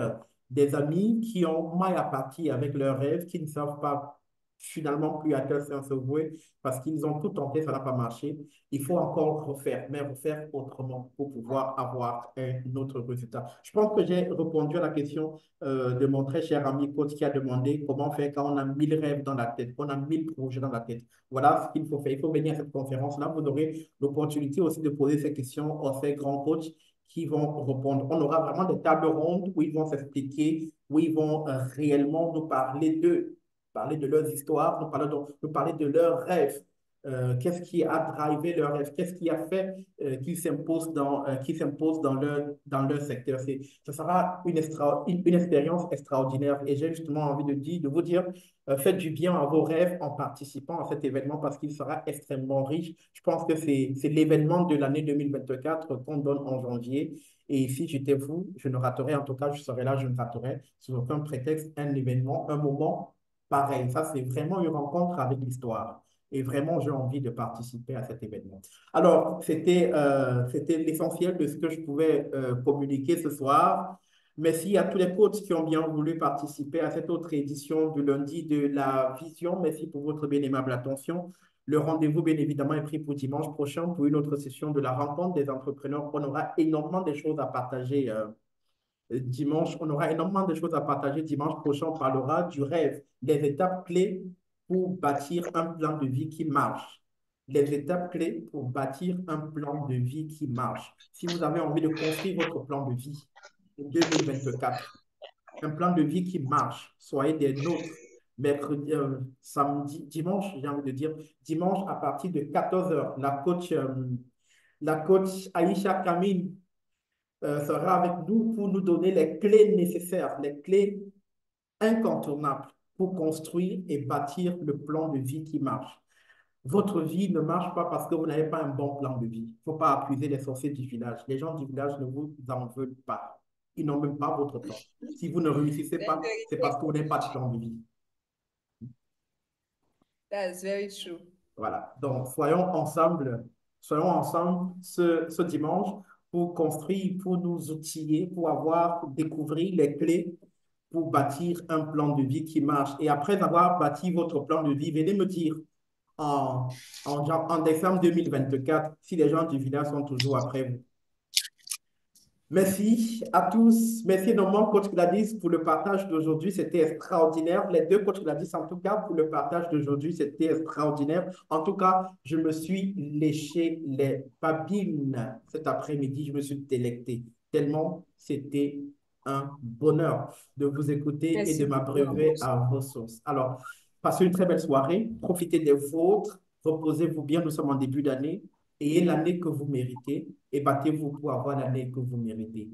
des amis qui ont mal à partir avec leurs rêves, qui ne savent pas finalement plus à quel sens se vouer parce qu'ils ont tout tenté, ça n'a pas marché. Il faut encore refaire, mais refaire autrement pour pouvoir avoir un autre résultat. Je pense que j'ai répondu à la question de mon très cher ami coach qui a demandé comment faire quand on a 1000 rêves dans la tête, on a 1000 projets dans la tête. Voilà ce qu'il faut faire. Il faut venir à cette conférence-là. Vous aurez l'opportunité aussi de poser ces questions aux ces grands coachs qui vont répondre. On aura vraiment des tables rondes où ils vont s'expliquer, où ils vont réellement nous parler de leurs histoires, nous parler de leurs rêves. Qu'est-ce qui a drivé leurs rêves? Qu'est-ce qui a fait qu'ils s'imposent dans leur secteur? Ce sera une expérience extraordinaire. Et j'ai justement envie de vous dire, faites du bien à vos rêves en participant à cet événement parce qu'il sera extrêmement riche. Je pense que c'est l'événement de l'année 2024 qu'on donne en janvier. Et si j'étais vous, je ne raterais, en tout cas, je serais là, je ne raterais sous aucun prétexte un événement, un moment pareil. Ça, c'est vraiment une rencontre avec l'histoire. Et vraiment, j'ai envie de participer à cet événement. Alors, c'était l'essentiel de ce que je pouvais communiquer ce soir. Merci à tous les coachs qui ont bien voulu participer à cette autre édition du lundi de la vision. Merci pour votre bien aimable attention. Le rendez-vous, bien évidemment, est pris pour dimanche prochain pour une autre session de la rencontre des entrepreneurs. On aura énormément de choses à partager dimanche. On aura énormément de choses à partager. Dimanche prochain, on parlera du rêve, des étapes clés pour bâtir un plan de vie qui marche. Les étapes clés pour bâtir un plan de vie qui marche. Si vous avez envie de construire votre plan de vie en 2024, un plan de vie qui marche, soyez des nôtres. Mercredi, samedi, dimanche, j'ai envie de dire, dimanche à partir de 14 heures, la coach Aïcha Kamine sera avec nous pour nous donner les clés nécessaires, les clés incontournables pour construire et bâtir le plan de vie qui marche. Votre vie ne marche pas parce que vous n'avez pas un bon plan de vie. Il ne faut pas accuser les sorciers du village. Les gens du village ne vous en veulent pas. Ils n'ont même pas votre plan. Si vous ne réussissez pas, c'est parce que vous n'avez pas de plan de vie. That's very true. Voilà. Donc, soyons ensemble ce dimanche pour construire, pour nous outiller, pour découvrir les clés pour bâtir un plan de vie qui marche. Et après avoir bâti votre plan de vie, venez me dire en décembre 2024 si les gens du village sont toujours après vous. Merci à tous. Merci énormément, coach Gladys, pour le partage d'aujourd'hui. C'était extraordinaire. Les deux coachs Gladys, en tout cas, pour le partage d'aujourd'hui, c'était extraordinaire. En tout cas, je me suis léché les babines cet après-midi. Je me suis délecté tellement c'était un bonheur de vous écouter et de m'abreuver à vos sources. Alors, passez une très belle soirée. Profitez des vôtres. Reposez-vous bien. Nous sommes en début d'année. Ayez l'année que vous méritez et battez-vous pour avoir l'année que vous méritez.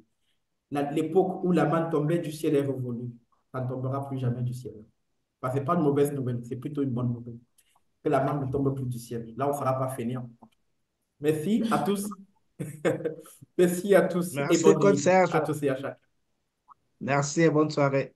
L'époque où la manne tombait du ciel est revenue. Ça ne tombera plus jamais du ciel. Bah, ce n'est pas une mauvaise nouvelle, c'est plutôt une bonne nouvelle. Que la main ne tombe plus du ciel. Là, on ne sera pas fainéant. Merci à tous. Merci à tous et Merci, bonne Coach nuit Serge. à tous et à chacun. Merci et bonne soirée.